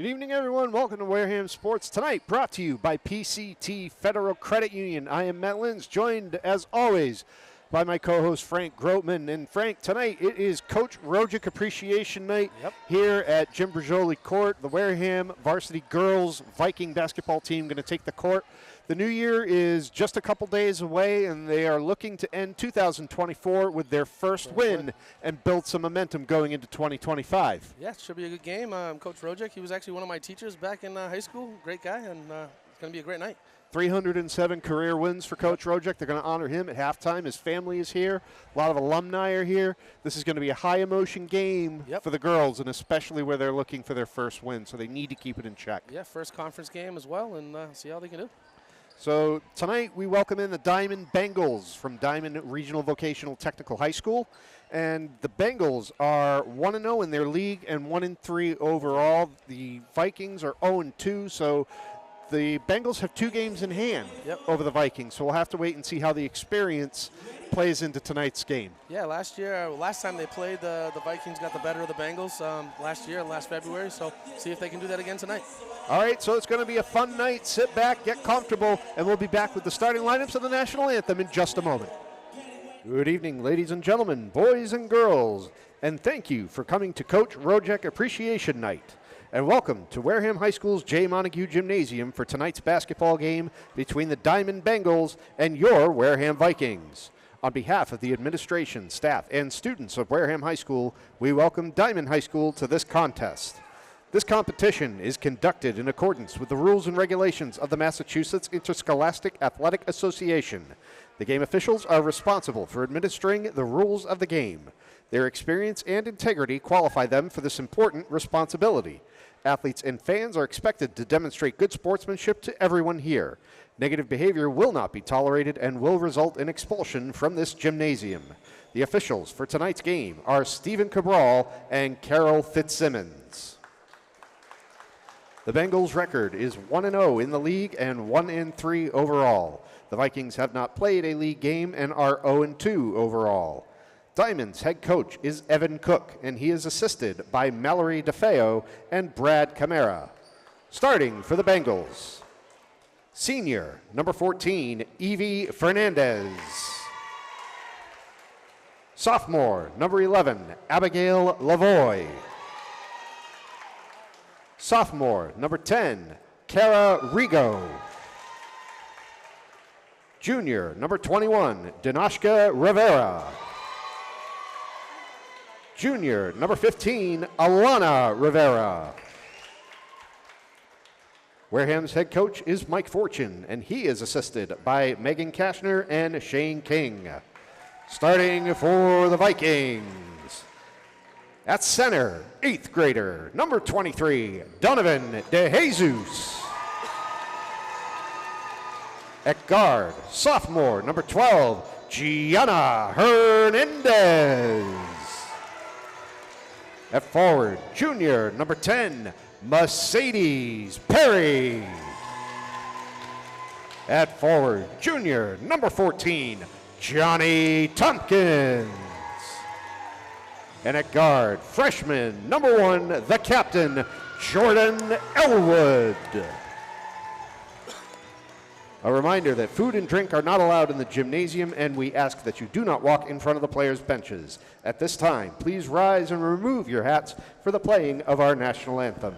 Good evening, everyone. Welcome to Wareham Sports Tonight, brought to you by PCT Federal Credit Union. I am Matt Lins, joined, as always, by my co-host Frank Grotman. And Frank, tonight it is Coach Rojic Appreciation Night here at Jim Brajoli Court. The Wareham Varsity Girls Viking basketball team going to take the court. The new year is just a couple days away, and they are looking to end 2024 with their first win and build some momentum going into 2025. Yeah, it should be a good game. Coach Rojic, he was actually one of my teachers back in high school. Great guy, and it's going to be a great night. 307 career wins for Coach Rojic. They're going to honor him at halftime. His family is here. A lot of alumni are here. This is going to be a high-emotion game for the girls, and especially where they're looking for their first win, so they need to keep it in check. Yeah, first conference game as well, and see how they can do. So tonight we welcome in the Diman Bengals from Diman Regional Vocational Technical High School. And the Bengals are 1-0 in their league and 1-3 overall. The Vikings are 0-2, so the Bengals have 2 games in hand over the Vikings. So we'll have to wait and see how the experience plays into tonight's game. Yeah, last time they played, the Vikings got the better of the Bengals last February. So see if they can do that again tonight. All right, so it's going to be a fun night. Sit back, get comfortable, and we'll be back with the starting lineups of the national anthem in just a moment. Good evening, ladies and gentlemen, boys and girls, and thank you for coming to Coach Rojic Appreciation Night. And welcome to Wareham High School's J. Montague Gymnasium for tonight's basketball game between the Diman Bengals and your Wareham Vikings. On behalf of the administration, staff, and students of Wareham High School, we welcome Diman High School to this contest. This competition is conducted in accordance with the rules and regulations of the Massachusetts Interscholastic Athletic Association. The game officials are responsible for administering the rules of the game. Their experience and integrity qualify them for this important responsibility. Athletes and fans are expected to demonstrate good sportsmanship to everyone here. Negative behavior will not be tolerated and will result in expulsion from this gymnasium. The officials for tonight's game are Stephen Cabral and Carol Fitzsimmons. The Bengals' record is 1-0 in the league and 1-3 overall. The Vikings have not played a league game and are 0-2 overall. Diman's head coach is Evan Cook, and he is assisted by Mallory DeFeo and Brad Camara. Starting for the Bengals, senior, number 14, Evie Fernandez. Sophomore, number 11, Abigail Lavoie. Sophomore, number 10, Cara Rigo. Junior, number 21, Dinoshka Rivera. Junior, number 15, Alana Rivera. Wareham's head coach is Mike Fortune, and he is assisted by Megan Kashner and Shane King. Starting for the Vikings. At center, 8th grader, number 23, Donovan DeJesus. At guard, sophomore, number 12, Gianna Hernandez. At forward, junior, number 10, Mercedes Perry. At forward, junior, number 14, Johnny Tompkins. And at guard, freshman, number 1, the captain, Jordan Elwood. A reminder that food and drink are not allowed in the gymnasium, and we ask that you do not walk in front of the players' benches. At this time, please rise and remove your hats for the playing of our national anthem.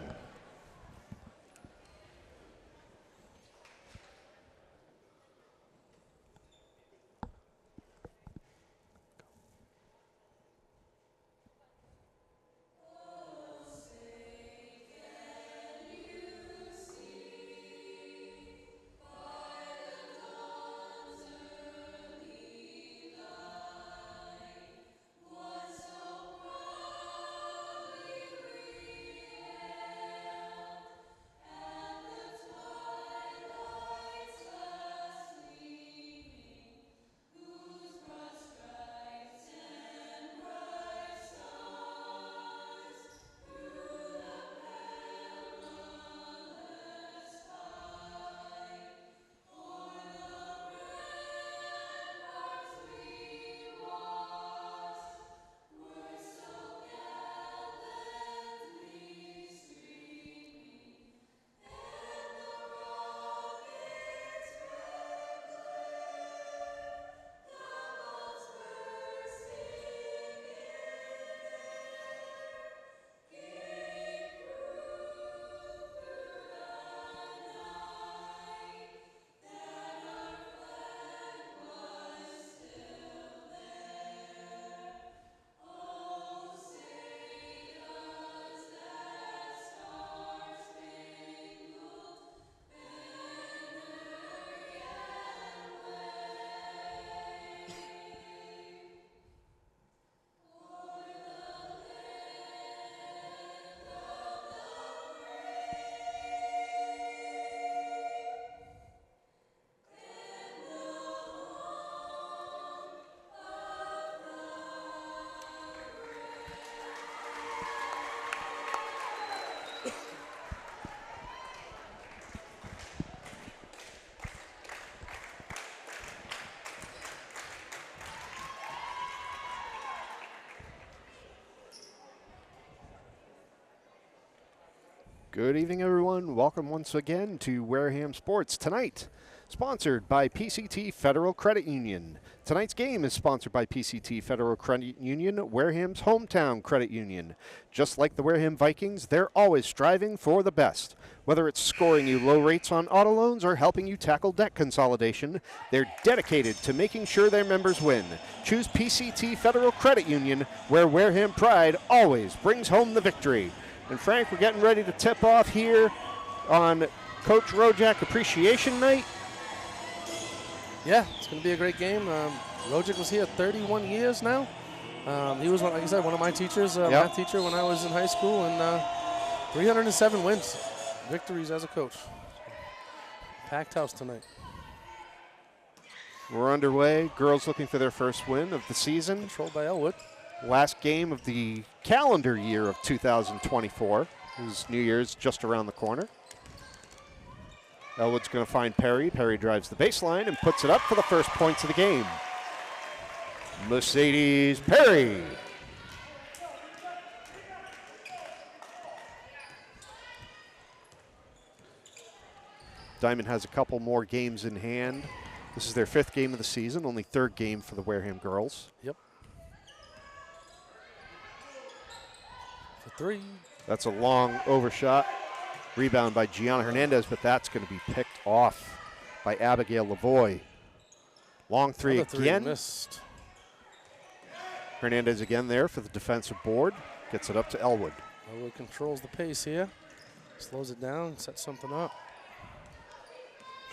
Good evening, everyone. Welcome once again to Wareham Sports. Tonight, sponsored by PCT Federal Credit Union. Tonight's game is sponsored by PCT Federal Credit Union, Wareham's hometown credit union. Just like the Wareham Vikings, they're always striving for the best. Whether it's scoring you low rates on auto loans or helping you tackle debt consolidation, they're dedicated to making sure their members win. Choose PCT Federal Credit Union, where Wareham pride always brings home the victory. And Frank, we're getting ready to tip off here on Coach Rojak Appreciation Night. Yeah, it's going to be a great game. Rojak was here 31 years now. He was, like I said, one of my teachers, math teacher when I was in high school, and 307 wins, victories as a coach. Packed house tonight. We're underway. Girls looking for their first win of the season. Controlled by Elwood. Last game of the calendar year of 2024. Whose New Year's just around the corner. Elwood's going to find Perry. Perry drives the baseline and puts it up for the first points of the game. Mercedes Perry. Diman has a couple more games in hand. This is their 5th game of the season, only 3rd game for the Wareham girls. Yep. For 3. That's a long overshot. Rebound by Gianna Hernandez, but that's going to be picked off by Abigail Lavoie. Long 3 again. Missed. Hernandez again there for the defensive board. Gets it up to Elwood. Elwood controls the pace here. Slows it down, sets something up.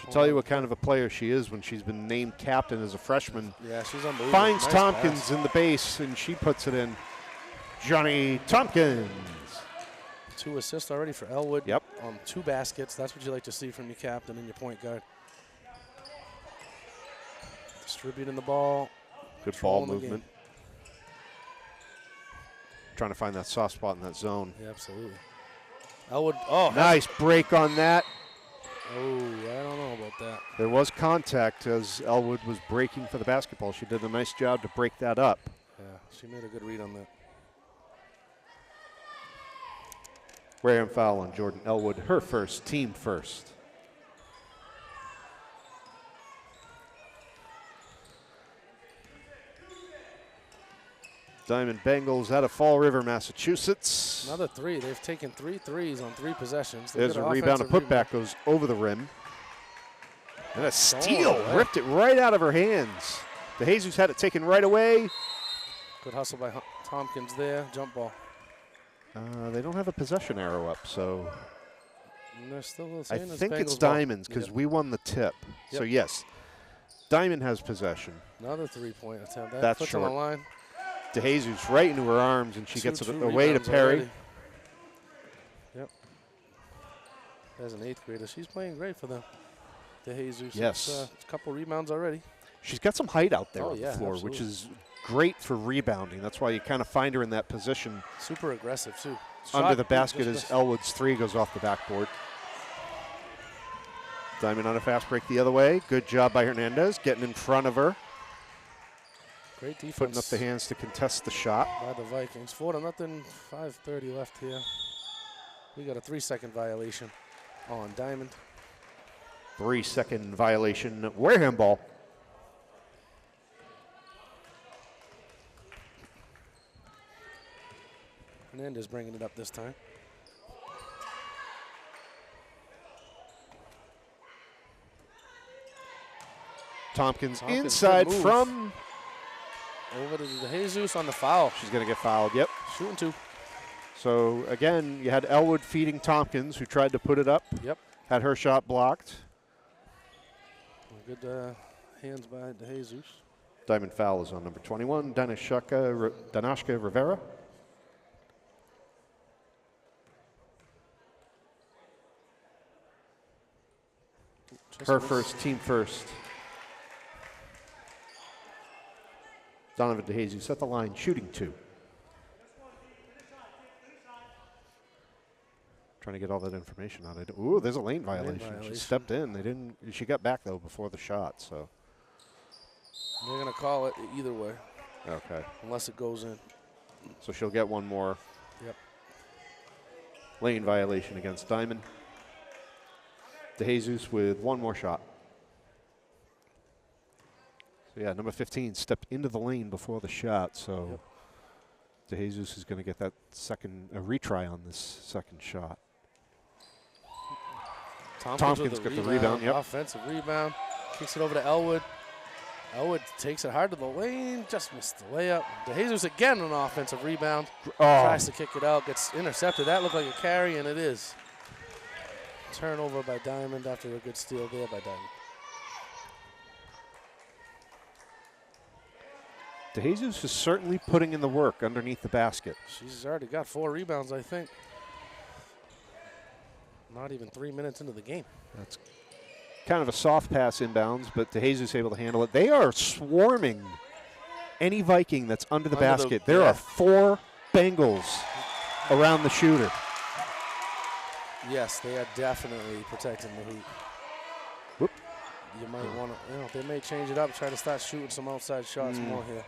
She'll tell you what kind of a player she is when she's been named captain as a freshman. Yeah, she's unbelievable. Finds nice Tompkins pass. in the base, and she puts it in. Johnny Tompkins. 2 assists already for Elwood. Yep. 2 baskets. That's what you like to see from your captain and your point guard. Distributing the ball. Good ball movement. Trying to find that soft spot in that zone. Yeah, absolutely. Elwood, oh. Nice break on that. Oh, I don't know about that. There was contact as Elwood was breaking for the basketball. She did a nice job to break that up. Yeah, she made a good read on that. Wareham foul on Jordan Elwood, her first, team first. Diamond Bengals out of Fall River, Massachusetts. Another 3. They've taken 3 threes on 3 possessions. There's a rebound. A putback goes over the rim. And a steal. Ripped it right out of her hands. DeJesus had it taken right away. Good hustle by Tompkins there. Jump ball. They don't have a possession arrow up, so And they're still I think it's Diamond's because we won the tip. Yep. So, yes, Diamond has possession. Another 3-point attempt. That's puts short. on the line. DeJesus right into her arms, and she gets it away to rebounds Perry. already. Yep. As an 8th grader, she's playing great for them. DeJesus. Yes. A couple rebounds already. She's got some height out there on the floor, absolutely. which is great for rebounding. That's why you kind of find her in that position. Super aggressive, too. Under the basket as Elwood's 3 goes off the backboard. Diamond on a fast break the other way. Good job by Hernandez, getting in front of her. Great defense. Putting up the hands to contest the shot. By the Vikings. 4-0, 5:30 left here. We got a 3-second violation on Diamond. 3-second violation. Wareham ball. Hernandez bringing it up this time. Tompkins inside from. Over to DeJesus on the foul. She's going to get fouled, yep. Shooting 2. So, again, you had Elwood feeding Tompkins, who tried to put it up. Yep. Had her shot blocked. Good hands by DeJesus. Diamond foul is on number 21, Danashka Rivera. Her first, team first. Donovan DeJesus at the line, shooting 2. Trying to get all that information on it. Ooh, there's a lane violation. She stepped in. They didn't. She got back though before the shot. So they're gonna call it either way. Okay. Unless it goes in. So she'll get one more. Yep. Lane violation against Diman. DeJesus with one more shot. So yeah, number 15 stepped into the lane before the shot, so DeJesus is going to get that second, a retry on this second shot. Tompkins got the rebound, yep. Offensive rebound, kicks it over to Elwood. Elwood takes it hard to the lane, just missed the layup. DeJesus again on offensive rebound, tries to kick it out, gets intercepted. That looked like a carry, and it is. Turnover by Diamond after a good steal there by Diamond. DeJesus is certainly putting in the work underneath the basket. She's already got 4 rebounds, I think. Not even 3 minutes into the game. That's kind of a soft pass inbounds, but DeJesus able to handle it. They are swarming any Viking that's under the basket. There are 4 Bengals around the shooter. Yes, they are definitely protecting the hoop. Whoop. You might want to, they may change it up, try to start shooting some outside shots more here.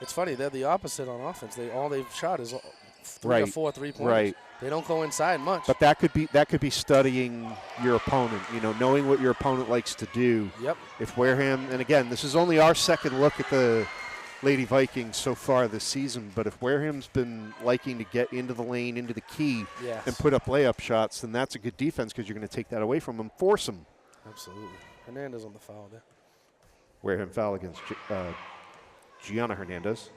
It's funny, they're the opposite on offense. All they've shot is 3 or 4 3-pointers. Right. They don't go inside much. But that could be studying your opponent, knowing what your opponent likes to do. Yep. If Wareham, and again, this is only our second look at the Lady Vikings so far this season, but if Wareham's been liking to get into the lane, into the key, and put up layup shots, then that's a good defense because you're going to take that away from them, force them. Absolutely. Hernandez on the foul there. Wareham foul against Gianna Hernandez.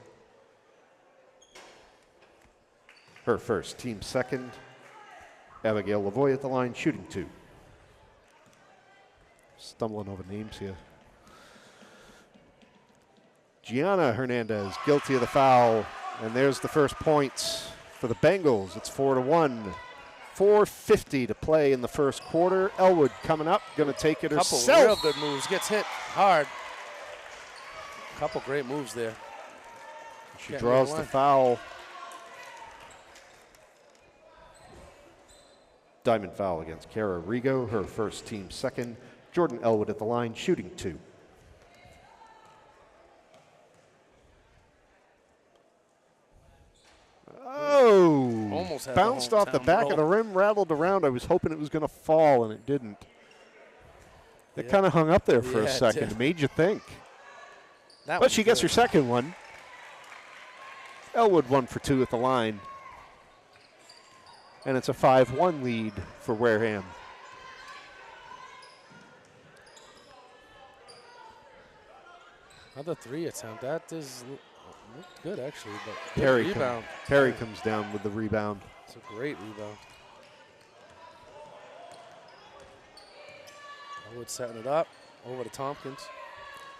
Her first, team second. Abigail Lavoie at the line, shooting 2. Stumbling over names here. Gianna Hernandez guilty of the foul, and there's the first points for the Bengals. It's 4-1. 4:50 to play in the first quarter. Elwood coming up, going to take it herself. Couple real good moves, gets hit hard. Couple great moves there. She draws the foul. Diamond foul against Kara Rigo, her first, team second. Jordan Elwood at the line, shooting 2. Oh! Almost bounced off the back of the rim, rattled around. I was hoping it was going to fall, and it didn't. It kind of hung up there for a second. It made you think. But she gets her second one. Elwood 1 for 2 at the line. And it's a 5-1 lead for Wareham. Another 3 attempt. That is good, actually. But Perry comes down with the rebound. It's a great rebound. Elwood setting it up. Over to Tompkins.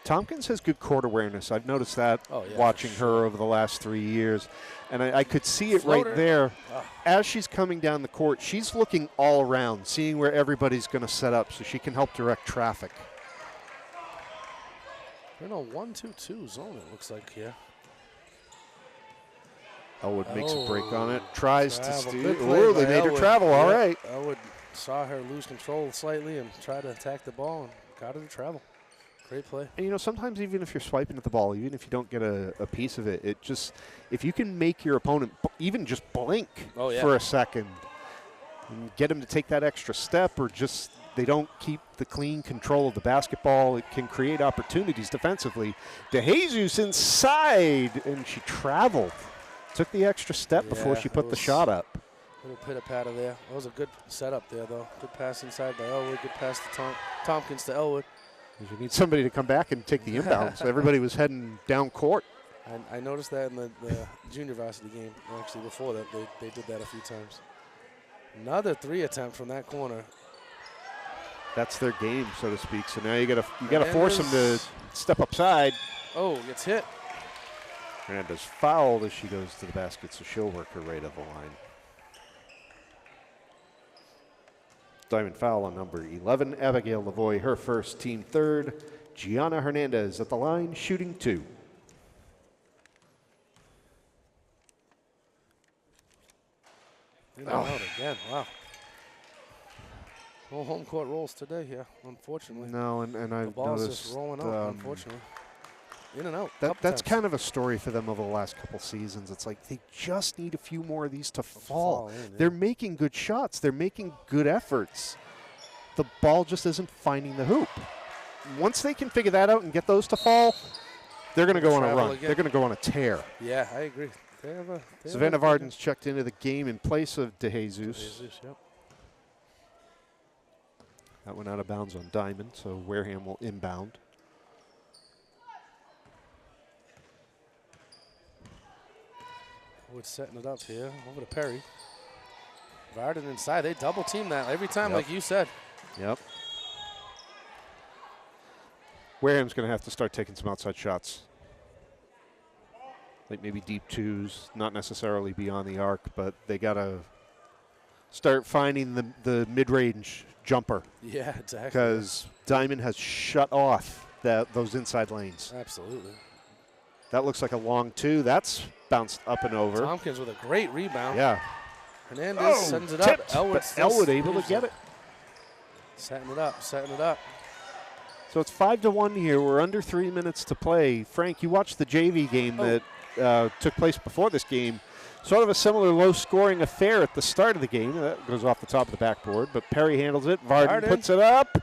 Tompkins has good court awareness. I've noticed that watching her over the last 3 years. And I could see it right there. As she's coming down the court, she's looking all around, seeing where everybody's going to set up so she can help direct traffic. You know, 1-2-2 zone, it looks like here. Elwood makes a break on it, tries to steal. Oh, they made her travel, all right. Elwood saw her lose control slightly and try to attack the ball and got her to travel. Great play. And, sometimes even if you're swiping at the ball, even if you don't get a piece of it, it just, if you can make your opponent even just blink for a second and get them to take that extra step, or just they don't keep the clean control of the basketball, it can create opportunities defensively. DeJesus inside, and she traveled. Took the extra step before she put the shot up. Little pitter-patter there. That was a good setup there, though. Good pass inside by Elwood. Good pass to Tompkins to Elwood. You need somebody to come back and take the inbounds. Everybody was heading down court. I noticed that in the junior varsity game, actually, before that. They did that a few times. Another 3 attempt from that corner. That's their game, so to speak. So now you gotta force them to step upside. Oh, gets hit. Hernandez fouled as she goes to the basket, so she'll work her right of the line. Diamond foul on number 11, Abigail Lavoie, her first, team third. Gianna Hernandez at the line, shooting 2. Out again, wow. No home court rolls today here, unfortunately. No, and I've the ball's noticed just rolling out, unfortunately. in and out. That's kind of a story for them over the last couple seasons. It's like they just need a few more of these to fall. They're making good shots. They're making good efforts. The ball just isn't finding the hoop. Once they can figure that out and get those to fall, they're going to go on a run. They're going to go on a tear. Yeah, I agree. Savannah Varden's checked into the game in place of DeJesus. Yep. That went out of bounds on Diman, so Wareham will inbound. Wood setting it up here. Over to Perry. Varden inside. They double team that every time, like you said. Yep. Wareham's going to have to start taking some outside shots. Like maybe deep twos, not necessarily beyond the arc, but they got to start finding the mid-range jumper. Yeah, exactly. Because Diman has shut off those inside lanes. Absolutely. That looks like a long two. That's bounced up and over. Tompkins with a great rebound. Yeah. Hernandez sends it tipped, up. but Elwood able to get it. Setting it up, setting it up. So it's 5-1 here. We're under 3 minutes to play. Frank, you watched the JV game that took place before this game. Sort of a similar low-scoring affair at the start of the game. That goes off the top of the backboard, but Perry handles it. Varden puts it up.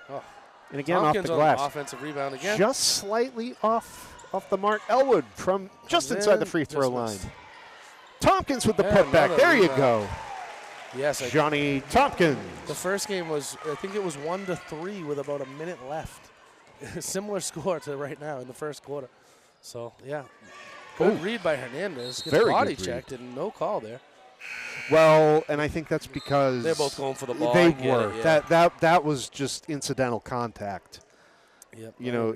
And again, Tompkins off the glass. On offensive rebound again. Just slightly off the mark. Elwood from just inside the free throw line. Tompkins with the putback. There you go. Yes, Johnny Tompkins. The first game was, I think it was 1-3 with about a minute left. Similar score to right now in the first quarter. So, yeah. Good read by Hernandez. Gets Very body good checked and no call there. Well, and I think that's because they're both going for the ball. They were. That was just incidental contact. Yep. You know,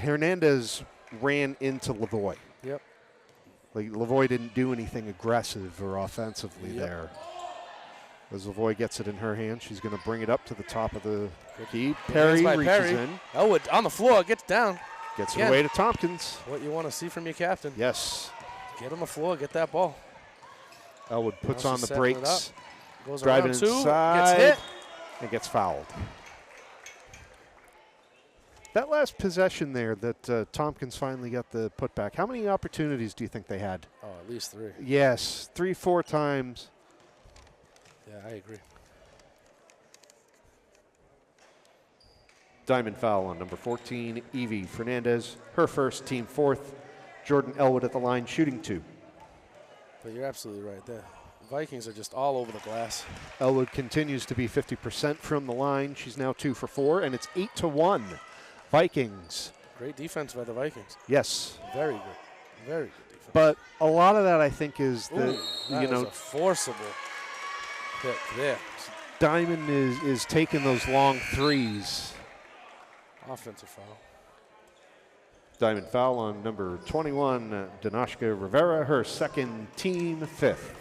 Hernandez ran into Lavoie. Yep. Like Lavoie didn't do anything aggressive or offensively there. As Lavoie gets it in her hand, she's going to bring it up to the top of the key. Perry reaches in. Elwood on the floor, gets down. Gets it away to Tompkins. What you want to see from your captain. Yes. Get on the floor, get that ball. Elwood puts on the brakes. Goes driving inside. Gets hit. And gets fouled. That last possession there that Tompkins finally got the putback, how many opportunities do you think they had? Oh, at least 3. Yes, 3-4 times. Yeah, I agree. Diamond foul on number 14, Evie Fernandez. Her first, team fourth. Jordan Elwood at the line, shooting 2. But you're absolutely right. The Vikings are just all over the glass. Elwood continues to be 50% from the line. She's now 2 for 4, and it's 8-1. Vikings. Great defense by the Vikings. Yes. Very good. Very good defense. But a lot of that, I think, is that is a forcible pick there. Diamond is taking those long threes. Offensive foul. Diamond foul on number 21, Danoshka Rivera, her second, team 5th.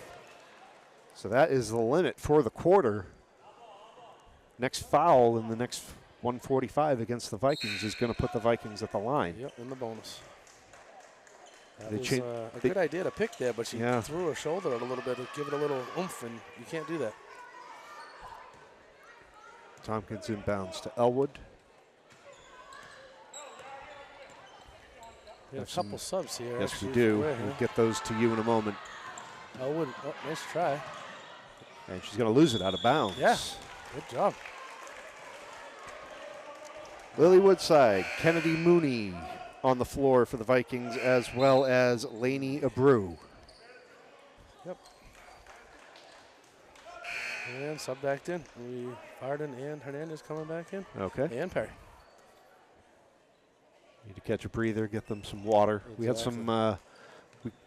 So that is the limit for the quarter. Next foul in the next 145 against the Vikings is going to put the Vikings at the line. Yep, in the bonus. That was a good idea to pick there, but she threw her shoulder out a little bit to give it a little oomph, and you can't do that. Tompkins inbounds to Elwood. We have a couple subs here. Yes, we do. We'll get those to you in a moment. Elwood, nice try. And she's going to lose it out of bounds. Yeah, good job. Lily Woodside, Kennedy Mooney on the floor for the Vikings, as well as Lainey Abreu. Yep. And sub backed in. Varden and Hernandez coming back in. Okay. And Perry. Need to catch a breather, get them some water. Exactly. We had some,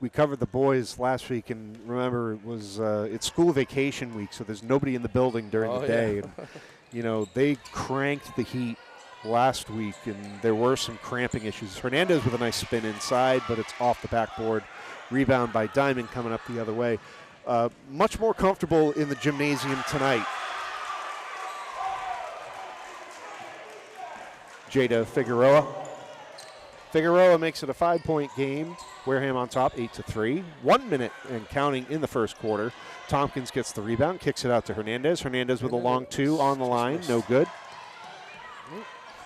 we covered the boys last week, and remember, it was it's school vacation week, so there's nobody in the building during the day. And, you know, they cranked the heat last week, and there were some cramping issues. Hernandez with a nice spin inside, but it's off the backboard. Rebound by Diamond coming up the other way. Much more comfortable in the gymnasium tonight. Jada Figueroa. Figueroa makes it a 5-point game. Wareham on top, 8-3. 1 minute and counting in the first quarter. Tompkins gets the rebound, kicks it out to Hernandez. Hernandez with a long 2 on the line, no good.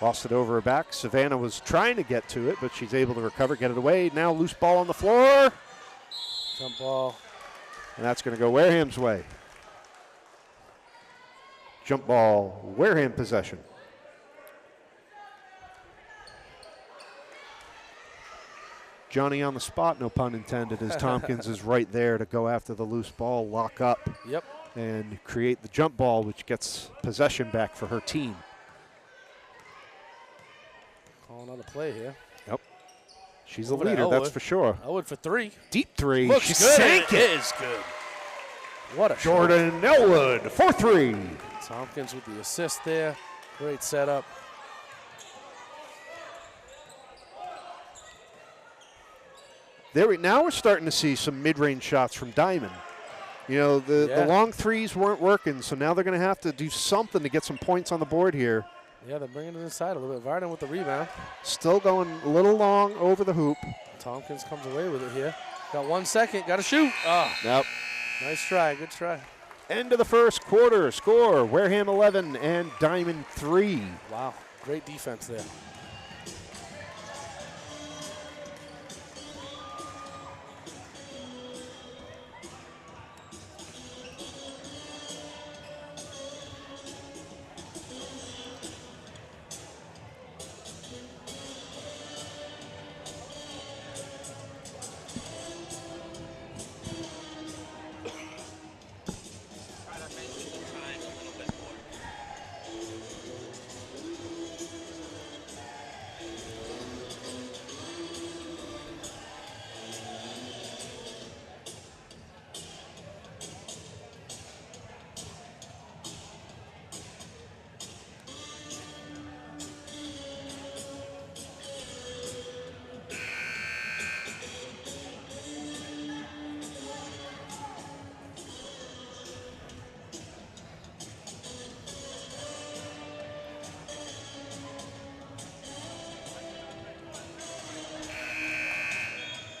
Lost it over her back. Savannah was trying to get to it, but she's able to recover, get it away. Now loose ball on the floor. Jump ball. And that's going to go Wareham's way. Jump ball, Wareham possession. Johnny on the spot, no pun intended, as Tompkins is right there to go after the loose ball, lock up, Yep. and create the jump ball, which gets possession back for her team. Calling out a play here. Yep. She's the Over to leader, that's Elwood. for sure. Elwood for three. Deep three. Looks She good. sank it. It is good. What a shot. Jordan Elwood, 4-3. Tompkins with the assist there. Great setup. Now we're starting to see some mid-range shots from Diman. You know, the long threes weren't working, so now they're going to have to do something to get some points on the board here. Yeah, they're bringing it inside a little bit. Varden with the rebound. Still going a little long over the hoop. Tompkins comes away with it here. Got 1 second. Got to shoot. Oh, Yep. nice try. Good try. End of the first quarter. Score, Wareham 11 and Diman 3. Wow. Great defense there.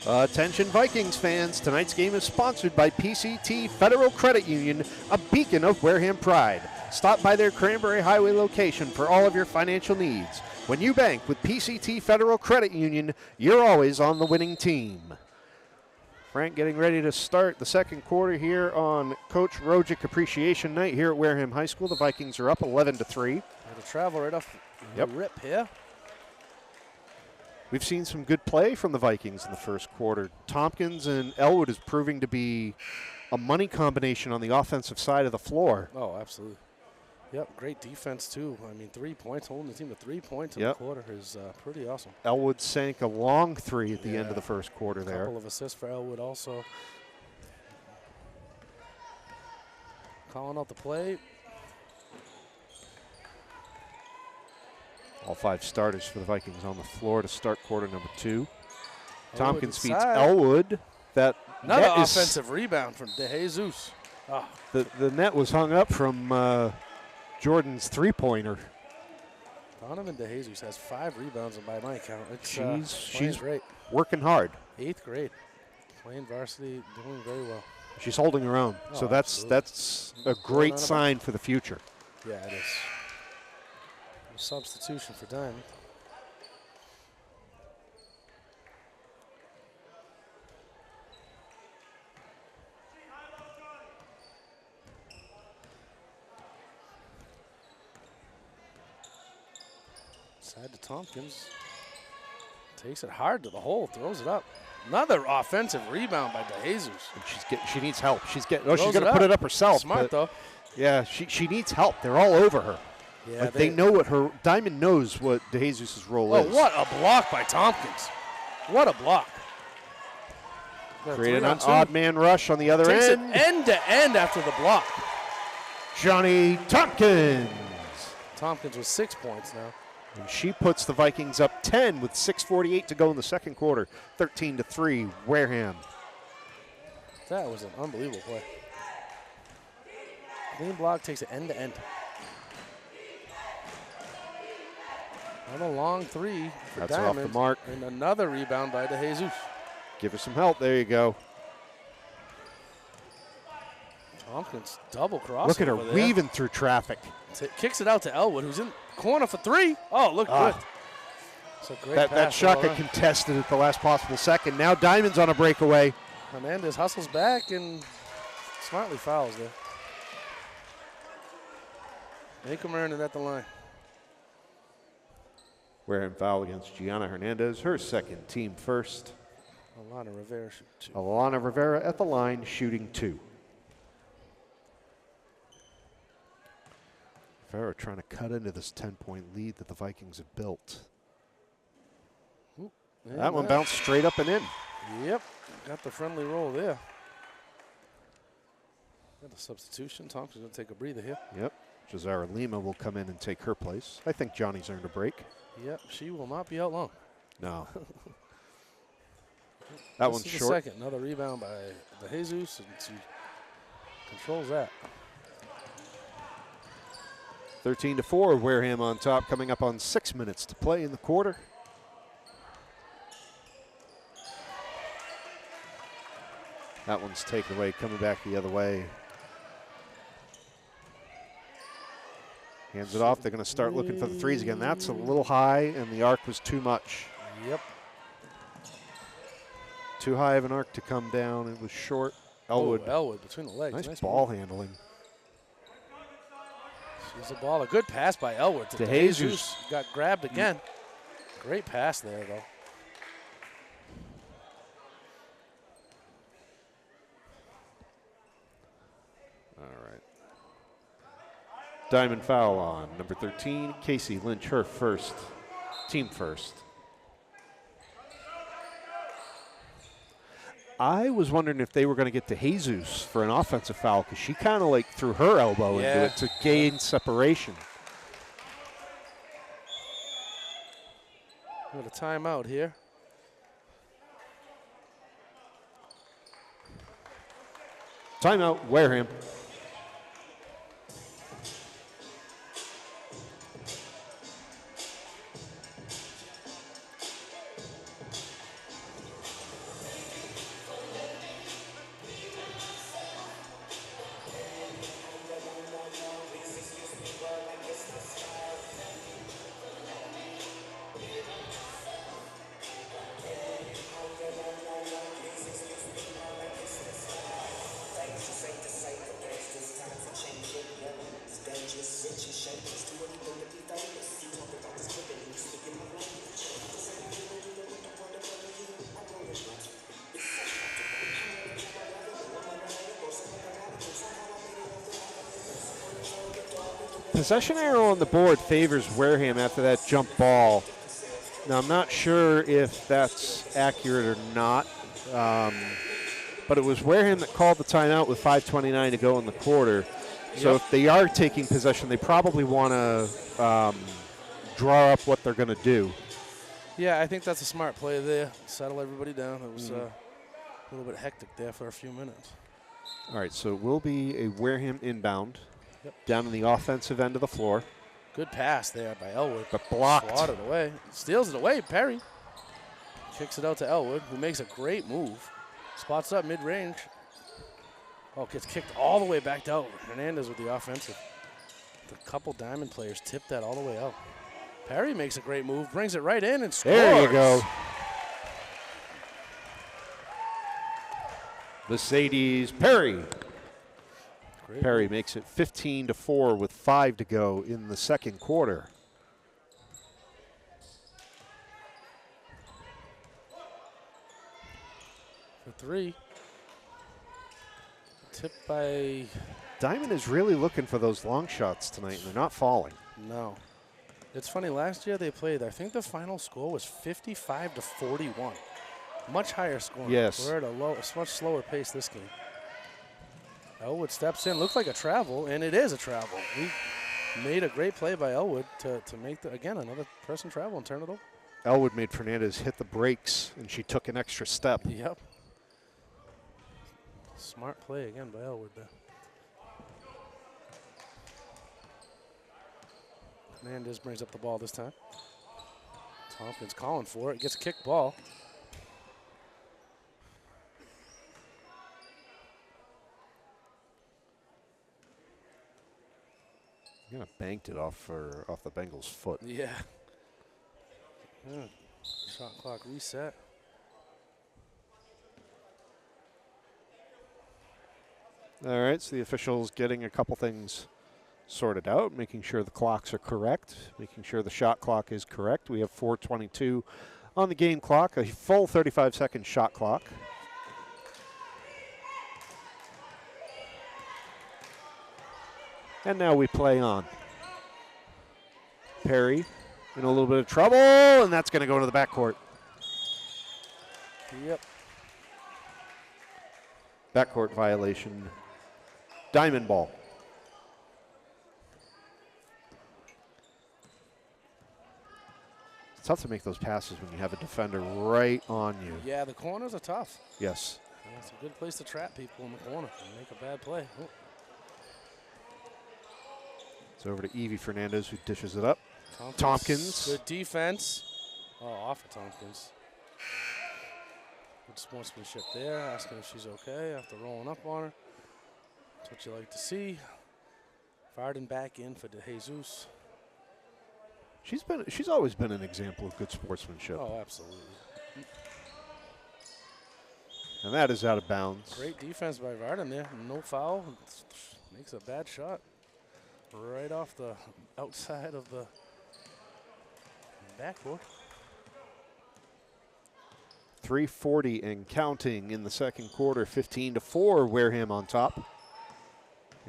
Attention Vikings fans, tonight's game is sponsored by PCT Federal Credit Union, a beacon of Wareham pride. Stop by their Cranberry Highway location for all of your financial needs. When you bank with PCT Federal Credit Union, you're always on the winning team. Frank getting ready to start the second quarter here on Coach Rojic Appreciation Night here at Wareham High School. The Vikings are up 11-3. Had to travel right off the rip here. We've seen some good play from the Vikings in the first quarter. Tompkins and Elwood is proving to be a money combination on the offensive side of the floor. Oh, absolutely. Yep, great defense too. I mean, 3 points, holding the team to 3 points in the quarter is pretty awesome. Elwood sank a long three at the end of the first quarter there. A couple of assists for Elwood also. Calling out the play. All 5 starters for the Vikings on the floor to start quarter number 2. Tompkins feeds inside. Elwood. That Another net offensive rebound from DeJesus. Oh. The net was hung up from Jordan's three-pointer. Donovan DeJesus has 5 rebounds, and by my count, it's she's great. Working hard. 8th grade, playing varsity, doing very well. She's holding her own, so that's a great sign for the future. Yeah, it is. Substitution for Diman. Side to Tompkins. Takes it hard to the hole, throws it up. Another offensive rebound by DeJesus. She needs help. She's going to put it up herself. Smart though. Yeah, she needs help. They're all over her. Yeah, like they know what Diman knows what DeJesus' role is. Oh, what a block by Tompkins. What a block. Created an odd man rush on the other end. Takes it end to end after the block. Johnny Tompkins. Tompkins with 6 points now. And she puts the Vikings up 10 with 6:48 to go in the second quarter. 13-3, Wareham. That was an unbelievable play. Clean block, takes it end to end. On a long 3 for That's Diamond, off the mark. And another rebound by DeJesus. Give her some help. There you go. Tompkins double cross. Look at her weaving through traffic. Kicks it out to Elwood, who's in corner for three. Oh, look good. It's a great pass. That shot got contested at the last possible second. Now Diamond's on a breakaway. Hernandez hustles back and smartly fouls there. Make him earn it at the line. Wareham foul against Gianna Hernandez, her second, team first. Alana Rivera shooting 2. Alana Rivera at the line, shooting 2. Rivera trying to cut into this 10-point lead that the Vikings have built. Ooh, that one bounced straight up and in. Yep, got the friendly roll there. Got a substitution. Thompson's going to take a breather here. Yep. Jazara Lima will come in and take her place. I think Johnny's earned a break. Yep, she will not be out long. No. That one's short. Second, another rebound by the Jesus, and she controls that. 13-4, Wareham on top, coming up on 6 minutes to play in the quarter. That one's taken away, coming back the other way. Hands it off. They're going to start looking for the threes again. That's a little high, and the arc was too much. Yep. Too high of an arc to come down. It was short. Elwood. Oh, Elwood between the legs. Nice ball handling. She's a ball. A good pass by Elwood. To Jesus. Got grabbed again. Great pass there, though. All right. Diamond foul on number 13, Casey Lynch, her first, team first. I was wondering if they were going to get to Jesus for an offensive foul because she kind of like threw her elbow into it to gain separation. We got a timeout here. Timeout, Wareham. Possession arrow on the board favors Wareham after that jump ball. Now, I'm not sure if that's accurate or not, but it was Wareham that called the timeout with 5:29 to go in the quarter. So if they are taking possession, they probably want to draw up what they're going to do. Yeah, I think that's a smart play there. Settle everybody down. It was a little bit hectic there for a few minutes. All right, so it will be a Wareham inbound. Down on the offensive end of the floor. Good pass there by Elwood. But blocked. Swatted away. Steals it away, Perry. Kicks it out to Elwood, who makes a great move. Spots up mid-range. Oh, gets kicked all the way back out. Hernandez with the offensive. The couple Diamond players tipped that all the way out. Perry makes a great move, brings it right in and scores. There you go. Mercedes Perry. Great Perry move. makes it 15-4 with 5 to go in the second quarter. For 3. Tipped by... Diamond is really looking for those long shots tonight, and they're not falling. No. It's funny, last year they played, I think the final score was 55-41. Much higher scoring. Yes. We're at a much slower pace this game. Elwood steps in, looks like a travel, and it is a travel. We made a great play by Elwood to make, again, another person travel and turn it over. Elwood made Fernandez hit the brakes, and she took an extra step. Yep. Smart play again by Elwood there. Hernandez brings up the ball this time. Tompkins calling for it, gets a kick ball. kind of banked it off the Bengals' foot. Yeah. Shot clock reset. All right, so the officials getting a couple things sorted out, making sure the clocks are correct, making sure the shot clock is correct. We have 4:22 on the game clock, a full 35-second shot clock. And now we play on. Perry in a little bit of trouble, and that's going to go into the backcourt. Yep. Backcourt violation. Diamond ball. It's tough to make those passes when you have a defender right on you. Yeah, the corners are tough. Yes. Yeah, it's a good place to trap people in the corner and make a bad play. Oh. It's over to Evie Fernandez, who dishes it up. Tompkins. Good defense. Oh, off of Tompkins. Good sportsmanship there, asking if she's okay after rolling up on her. That's what you like to see. Varden back in for De Jesus. She's always been an example of good sportsmanship. Oh, absolutely. And that is out of bounds. Great defense by Varden there. No foul. Makes a bad shot. Right off the outside of the backboard. 3:40 and counting in the second quarter, 15-4, Wareham on top.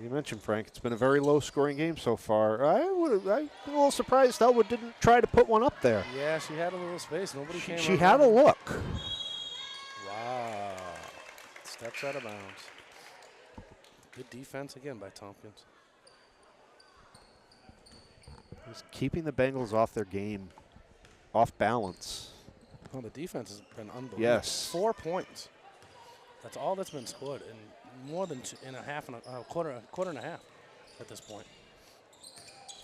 You mentioned, Frank, it's been a very low-scoring game so far. I'm a little surprised Elwood didn't try to put one up there. Yeah, she had a little space. Nobody came. She had a look. Wow. Steps out of bounds. Good defense again by Tompkins. Just keeping the Bengals off their game, off balance. Oh, the defense has been unbelievable. Yes. 4 points. That's all that's been scored in more than quarter and a half at this point.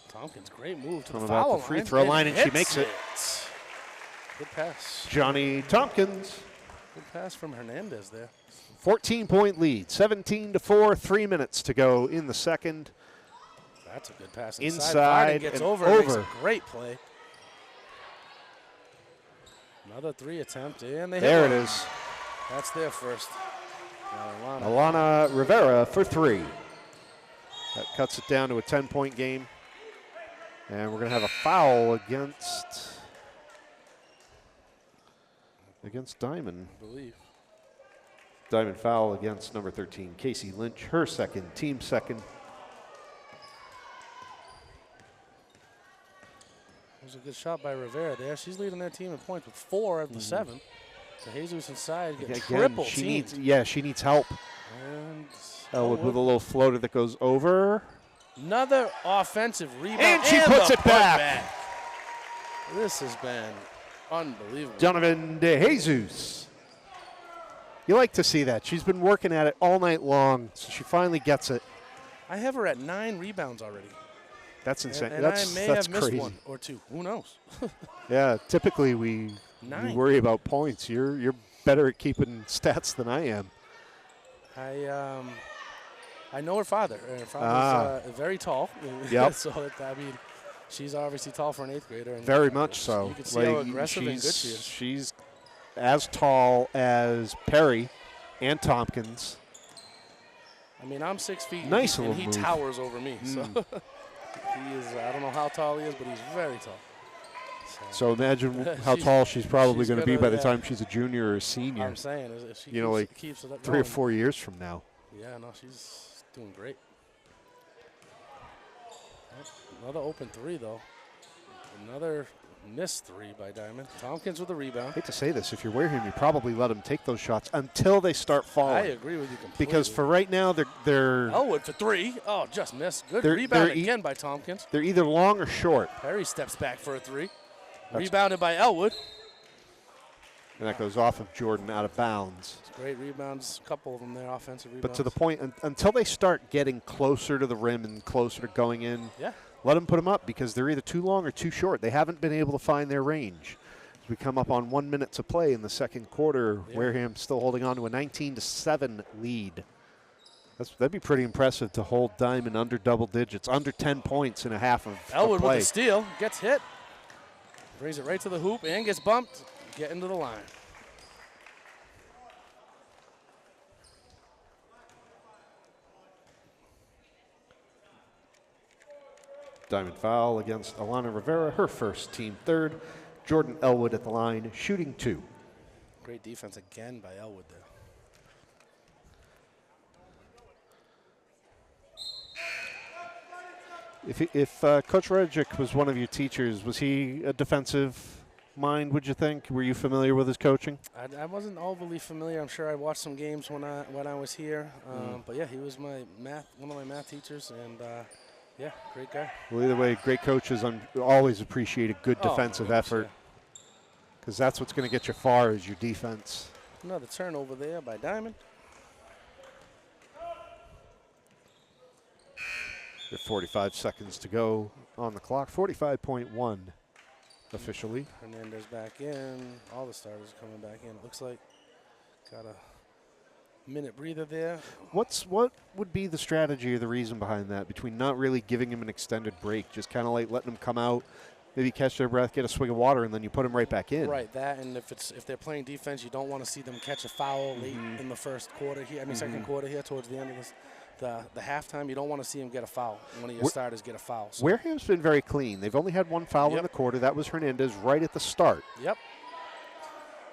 Tompkins, great move to the foul line. The free throw line, and she makes it. Good pass. Johnny Tompkins. Good pass from Hernandez there. 14-point lead, 17-4, 3 minutes to go in the second. That's a good pass inside gets and over. Makes a great play. Another 3 attempt, and they there hit it one. is. That's their first. Alana Rivera for 3. That cuts it down to a 10-point game. And we're going to have a foul against Diamond. I believe. Diamond foul against number 13, Casey Lynch. Her second, team second. It was a good shot by Rivera there. She's leading their team in points with 4 of the 7. So Jesus inside getting triple teamed. She needs help. And Elwood with a little floater that goes over. Another offensive rebound. And she puts it back. This has been unbelievable. Donovan De Jesus. You like to see that. She's been working at it all night long, so she finally gets it. I have her at 9 rebounds already. That's insane. And that's I may that's have missed crazy. 1 or 2. Who knows? Yeah, typically we worry about points. You're better at keeping stats than I am. I know her father. Her father's very tall. Yep. So I mean, she's obviously tall for an 8th grader. And very much so. You can see how aggressive and good she is. She's as tall as Perry and Tompkins. I mean, I'm 6 feet. Nice and little he move. towers over me. So he is. I don't know how tall he is, but he's very tall. So imagine how tall she's probably going to be by the yeah. time she's a junior or a senior. I'm saying, if she keeps it up 3 or 4 years from now. Yeah, no, she's doing great. Another open 3, though. Another missed 3 by Diamond. Tompkins with the rebound. I hate to say this, if you're Wareham, you probably let them take those shots until they start falling. I agree with you completely. Because for right now, they're Elwood for 3. Oh, just missed. Good rebound again by Tompkins. They're either long or short. Perry steps back for a 3. Rebounded by Elwood. And that goes off of Jordan out of bounds. It's great rebounds, a couple of them there, offensive rebounds. But to the point, until they start getting closer to the rim and closer to going in, yeah. Let them put them up because they're either too long or too short. They haven't been able to find their range. As we come up on 1 minute to play in the second quarter, Wareham still holding on to a 19-7 lead. That'd be pretty impressive to hold Diman under double digits, under 10 points in a half of Elwood play. with the steal, gets hit, brings it right to the hoop, and gets bumped, getting to the line. Diamond foul against Alana Rivera, her first, team third. Jordan Elwood at the line, shooting 2. Great defense again by Elwood there. If Coach Rojic was one of your teachers, was he a defensive mind, would you think? Were you familiar with his coaching? I wasn't overly familiar. I'm sure I watched some games when I was here. But yeah, he was one of my math teachers, and yeah, great guy. Well, either way, great coaches always appreciate a good defensive effort, because that's what's going to get you far is your defense. Another turnover there by Diman. 45 seconds to go on the clock. 45.1 officially. Hernandez back in. All the starters coming back in. It looks like got a minute breather there. What would be the strategy or the reason behind that, between not really giving him an extended break, just kind of like letting them come out, maybe catch their breath, get a swig of water, and then you put them right back in? Right, that, and if they're playing defense, you don't want to see them catch a foul late in the first quarter here. I mean, second quarter here, towards the end of the halftime. You don't want to see him get a foul. One of your starters get a foul. So. Wareham's been very clean. They've only had one foul in the quarter. That was Hernandez right at the start. Yep.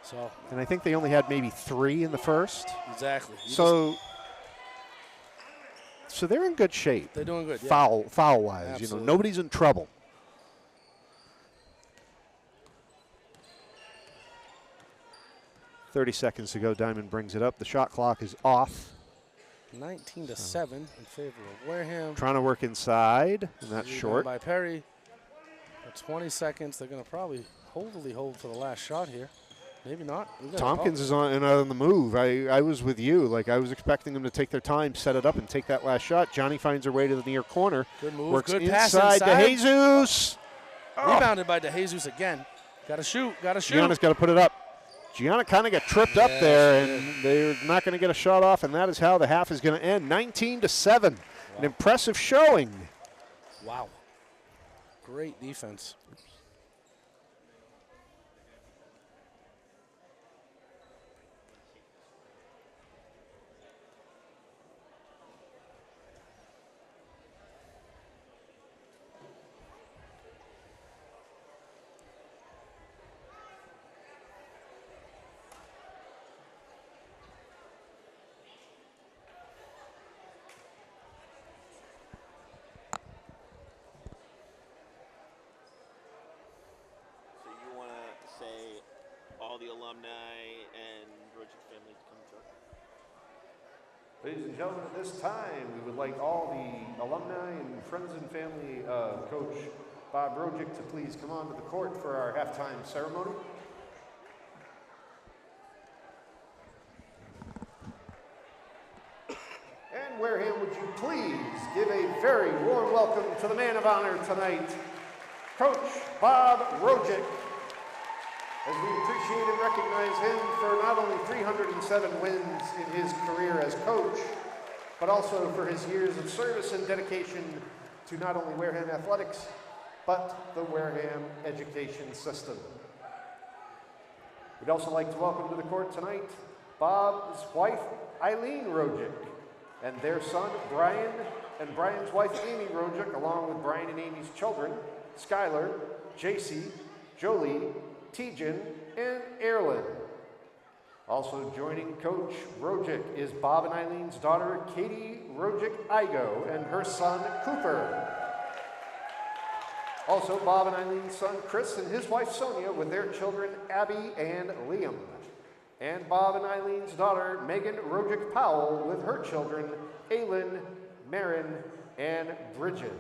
So. And I think they only had maybe 3 in the first. Exactly. So they're in good shape. They're doing good. Foul wise, Absolutely. Nobody's in trouble. .30 seconds to go. Diman brings it up. The shot clock is off. 19-7 in favor of Wareham. Trying to work inside, and that's short. By Perry. 20 seconds. They're going to probably hold for the last shot here. Maybe not. Tompkins is on the move. I was with you. Like, I was expecting them to take their time, set it up, and take that last shot. Johnny finds her way to the near corner. Good move. Works good inside pass inside. to Jesus. Rebounded by DeJesus again. Got to shoot. Gianna's got to put it up. Gianna kind of got tripped up there, and they're not going to get a shot off, and that is how the half is going to end. 19-7. Wow. An impressive showing. Wow. Great defense. The alumni and Rojic family to come to. Ladies and gentlemen, at this time, we would like all the alumni and friends and family of Coach Bob Rojic to please come onto the court for our halftime ceremony. And Wareham, would you please give a very warm welcome to the man of honor tonight, Coach Bob Rojic, as we appreciate and recognize him for not only 307 wins in his career as coach, but also for his years of service and dedication to not only Wareham athletics, but the Wareham education system. We'd also like to welcome to the court tonight Bob's wife, Eileen Rojic, and their son, Brian, and Brian's wife, Amy Rojic, along with Brian and Amy's children, Skylar, JC, Jolie, Tejan, and Erlin. Also joining Coach Rojic is Bob and Eileen's daughter, Katie Rojic-Igo, and her son, Cooper. Also, Bob and Eileen's son, Chris, and his wife, Sonia, with their children, Abby and Liam. And Bob and Eileen's daughter, Megan Rojic-Powell, with her children, Aylin, Marin, and Bridget.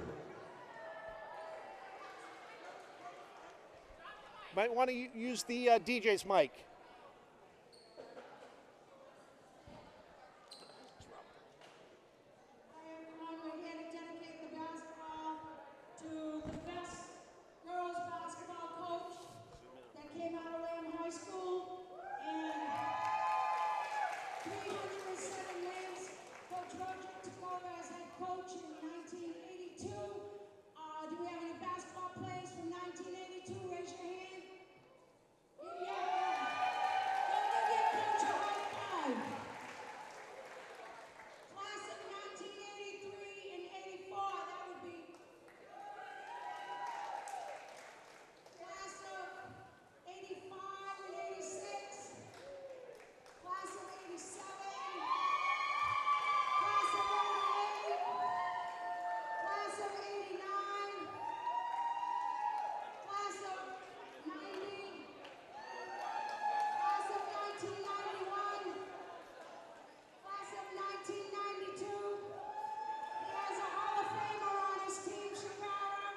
Might want to use the DJ's mic. We're here to dedicate the basketball to the best girls basketball coach that came out of Wareham High School, and 307 wins. Coach Roger coach in 1982. Do we have any basketball players from 1982? Raise your hand. Give your coach a high five. Class of 1983 and 84, that would be. Class of 85 and 86. Class of 87. Class of 88. Class of 89. Class of 90. Class of 1991. Class of 1992. He has a Hall of Famer on his team, Shakara.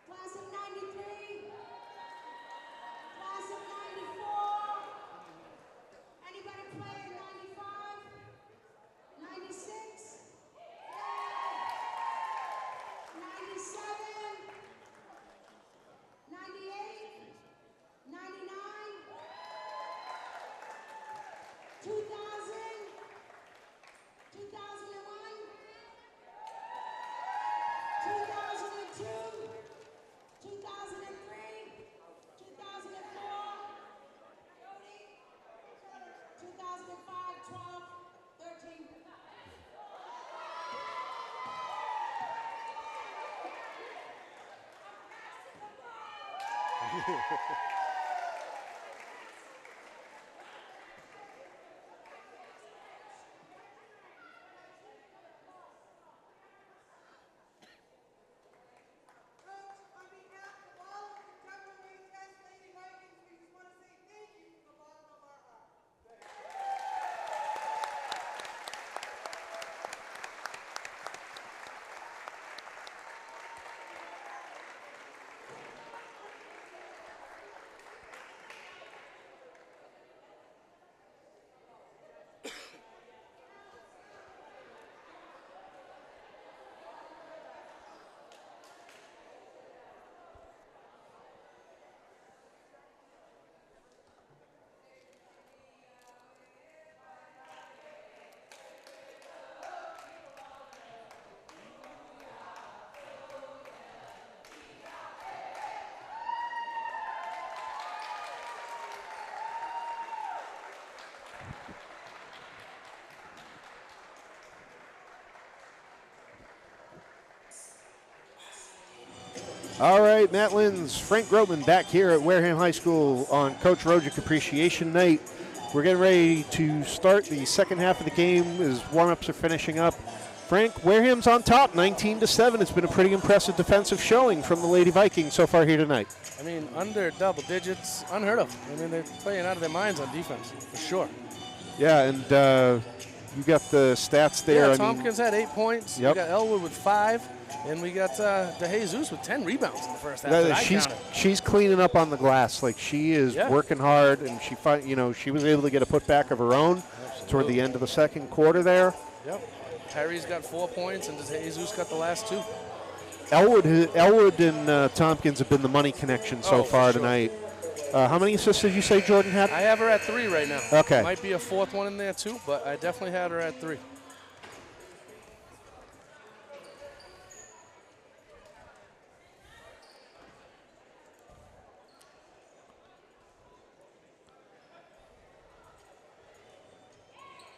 Class of 93. Class of 94. Anybody play in 95? 96? 97? 98? 99? 2000? 2001? 2002? 2003? 2004? 2005, 12, 13. Coach, on behalf of all of the WHS Lady Vikings, we just want to say thank you from the bottom of our heart. All right, Matt Lynn's Frank Groteman back here at Wareham High School on Coach Rojic Appreciation Night. We're getting ready to start the second half of the game as warm-ups are finishing up. Frank, Wareham's on top, 19-7. It's been a pretty impressive defensive showing from the Lady Vikings so far here tonight. I mean, under double digits, unheard of. I mean, they're playing out of their minds on defense, for sure. Yeah, and you got the stats there. Yeah, Tompkins had 8 points. Yep. We got Elwood with 5. And we got DeJesus with 10 rebounds in the first half. She's cleaning up on the glass. Like, she is working hard, and she was able to get a putback of her own toward the end of the second quarter there. Yep. Harry's got 4 points, and DeJesus got the last 2. Elwood and Tompkins have been the money connection so far tonight. How many assists did you say Jordan had? I have her at 3 right now. Okay. Might be a 4th one in there too, but I definitely had her at 3.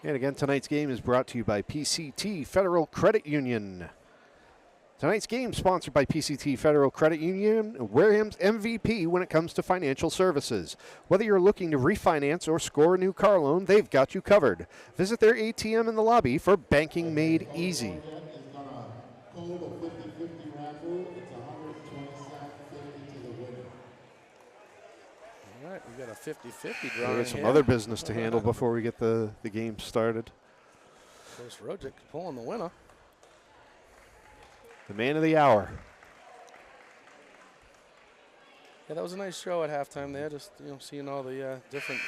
And again, tonight's game is brought to you by PCT Federal Credit Union. Tonight's game sponsored by PCT Federal Credit Union, Wareham's MVP when it comes to financial services. Whether you're looking to refinance or score a new car loan, they've got you covered. Visit their ATM in the lobby for banking made easy. We got a 50-50 draw. We got some other business to handle before we get the game started. Coach Rojic pulling the winner. The man of the hour. Yeah, that was a nice show at halftime there. Just seeing all the different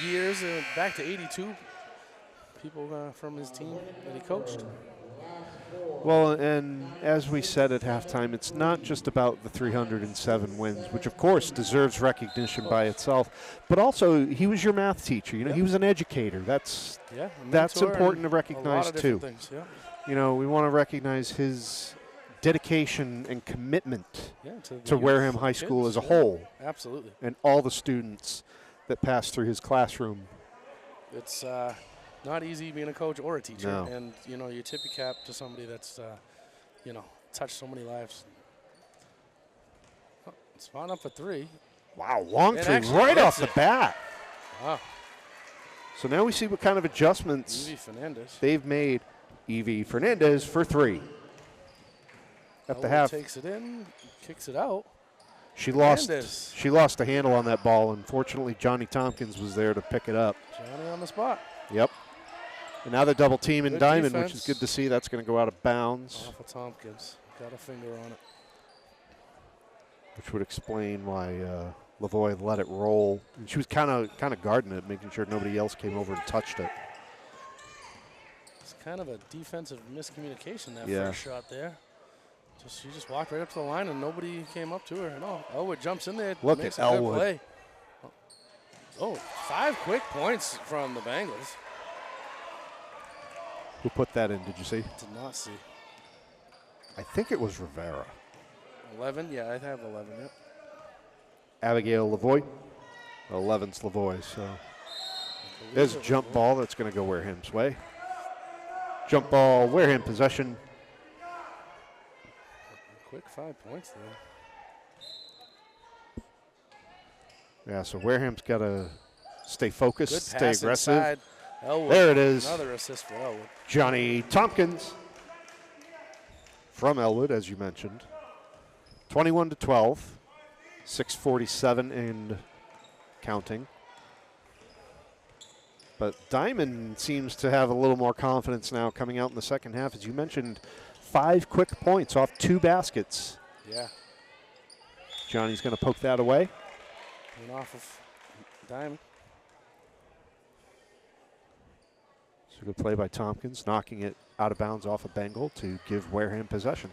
years back to '82. People from his team that he coached. Well, and as we said at halftime, it's not just about the 307 wins, which of course deserves recognition by itself, but also he was your math teacher. You know, he was an educator. That's important to recognize too. Things, yeah. You know, we want to recognize his dedication and commitment to the Wareham High School kids, as a whole. Absolutely. And all the students that pass through his classroom. It's not easy being a coach or a teacher. No. And, you know, you tip your cap to somebody that's, you know, touched so many lives. Oh, it's fine up for 3. Wow, long And three actually right hits off the it. bat. Wow. So now we see what kind of adjustments Evie Fernandez. they've made. Evie Fernandez for 3. At the Elwood half, takes it in, kicks it out. she lost Fernandez. a handle on that ball. Unfortunately, Johnny Tompkins was there to pick it up. Johnny on the spot. Yep. And now the double team in Good Diamond, which defense. is good to see. That's going to go out of bounds, Off of Tompkins. Got a finger on it. which would explain why Lavoie let it roll. And she was kind of guarding it, making sure nobody else came over and touched it. It's kind of a defensive miscommunication, that Yeah. first shot there. She just walked right up to the line and nobody came up to her. No, Elwood jumps in there. Look makes at a good Elwood. play. Oh, 5 quick points from the Bengals. Who put that in, did you see? Did not see. I think it was Rivera. 11? Yeah, I have 11, yep. Abigail Lavoie. 11's Lavoie, so there's a jump ball that's going to go Wareham's way. Jump ball, Wareham possession. Quick 5 points there. Yeah, so Wareham's got to stay focused, Good stay pass aggressive. inside. Elwood. There it is. Another assist for Elwood. Johnny Tompkins from Elwood, as you mentioned. 21-12, 6:47 and counting. But Diamond seems to have a little more confidence now coming out in the second half. As you mentioned, 5 quick points off 2 baskets. Yeah. Johnny's going to poke that away. And off of Diamond. So good play by Tompkins, knocking it out of bounds off a Bengal to give Wareham possession.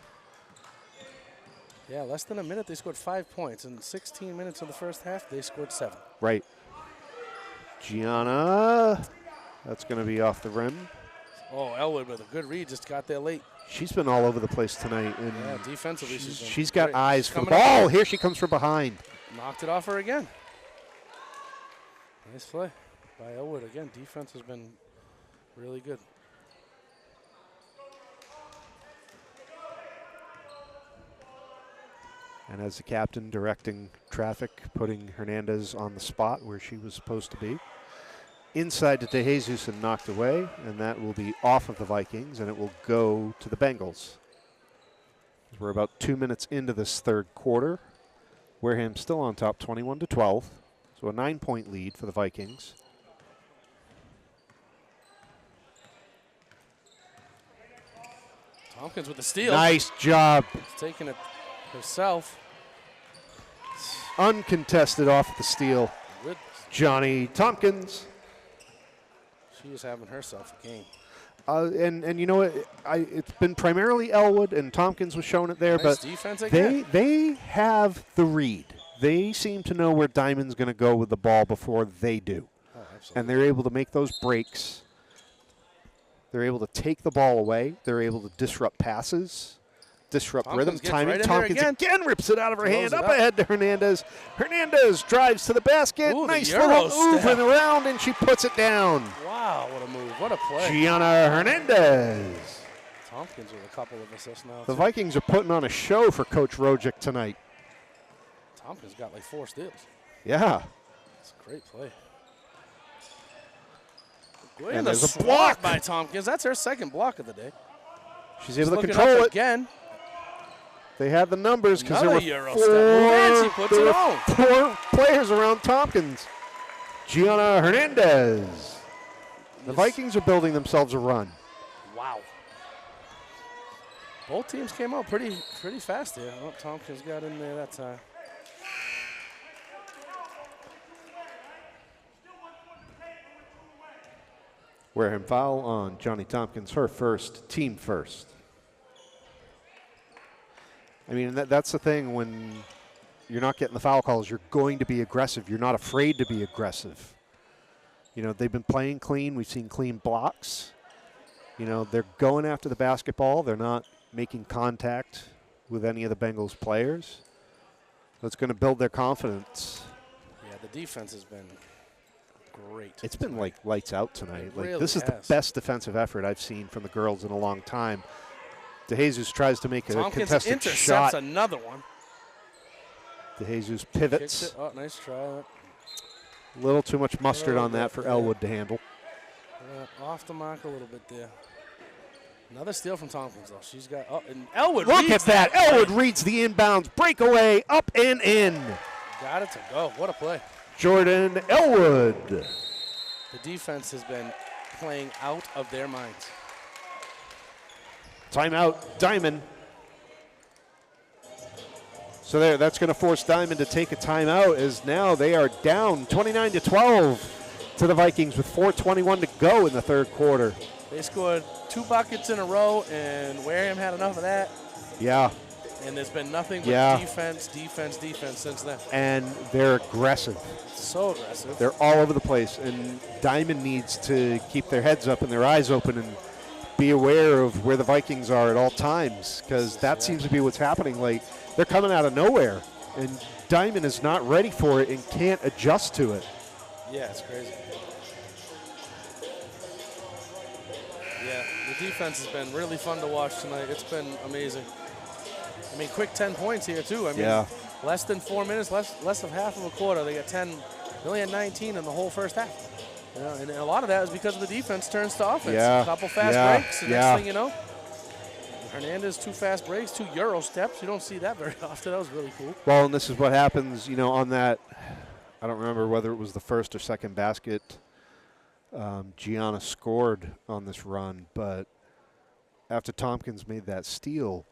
Yeah, less than a minute, they scored 5 points. In 16 minutes of the first half, they scored 7. Right. Gianna, that's going to be off the rim. Oh, Elwood with a good read, just got there late. She's been all over the place tonight. And Yeah, defensively, she's got great. eyes She's for the coming up. ball. Here she comes from behind. Knocked it off her again. Nice play by Elwood. Again, defense has been really good. And as the captain directing traffic, putting Hernandez on the spot where she was supposed to be. Inside to DeJesus and knocked away, and that will be off of the Vikings, and it will go to the Bengals. We're about 2 minutes into this third quarter. Wareham still on top, 21-12. So a 9-point lead for the Vikings. Tompkins with the steal. Nice job. She's taking it herself. Uncontested off the steal. Good. Johnny Tompkins. She is having herself a game. And you know what? It's been primarily Elwood, and Tompkins was showing it there, Nice but defense again. they have the read. They seem to know where Diamond's going to go with the ball before they do. Oh, absolutely. And they're able to make those breaks. They're able to take the ball away. They're able to disrupt passes, disrupt Tompkins rhythm, gets timing. right in there Tompkins again rips it out of her Throws hand, it up up. ahead to Hernandez. Hernandez drives to the basket. Ooh, the nice Euro little move step. and around, and she puts it down. Wow, what a move. What a play. Gianna Hernandez. Tompkins with a couple of assists now. The too. Vikings are putting on a show for Coach Rojic tonight. Tompkins got like 4 steals. Yeah. It's a great play. And the there's a swat block. by Tompkins. That's her second block of the day. She's able to Looking control up it. again. They had the numbers because there Another were Euro step. And she puts there it were on. 4 players around Tompkins. Gianna Hernandez. The Vikings are building themselves a run. Wow. Both teams came out pretty fast there. Oh, Tompkins got in there that time. Wareham foul on Johnny Tompkins, her first, team first. I mean, that's the thing when you're not getting the foul calls. You're going to be aggressive. You're not afraid to be aggressive. You know, they've been playing clean. We've seen clean blocks. You know, they're going after the basketball. They're not making contact with any of the Bengals players. That's going to build their confidence. Yeah, the defense has been great. It's been like lights out tonight. It Like really this is the has. best defensive effort I've seen from the girls in a long time. DeJesus tries to make a Tompkins contested intercepts shot. another one. DeJesus Kicks pivots. it. Oh, nice try. A little too much mustard on that for Elwood to handle. Off the mark a little bit there. Another steal from Tompkins, though. She's got. Oh, and Elwood. Look reads at that. play. Elwood reads the inbounds. Breakaway up and in. Got it to go. What a play. Jordan Elwood. The defense has been playing out of their minds. Timeout, Diman. So there, that's going to force Diman to take a timeout as now they are down 29-12 to the Vikings with 4:21 to go in the third quarter. They scored 2 buckets in a row, and Wareham had enough of that. Yeah. And there's been nothing but defense since then. And they're aggressive. So aggressive. They're all over the place, and Diman needs to keep their heads up and their eyes open and be aware of where the Vikings are at all times, because that seems to be what's happening. Like, they're coming out of nowhere, and Diman is not ready for it and can't adjust to it. Yeah, it's crazy. Yeah, the defense has been really fun to watch tonight. It's been amazing. I mean, quick 10 points here, too. I mean, less than 4 minutes, less of half of a quarter. They got 10, they only had 19 in the whole first half. You know, and a lot of that is because of the defense turns to offense. Yeah. A couple fast breaks, and next thing you know, Hernandez, 2 fast breaks, 2 Euro steps. You don't see that very often. That was really cool. Well, and this is what happens, you know, on that, I don't remember whether it was the first or second basket Gianna scored on this run, but after Tompkins made that steal,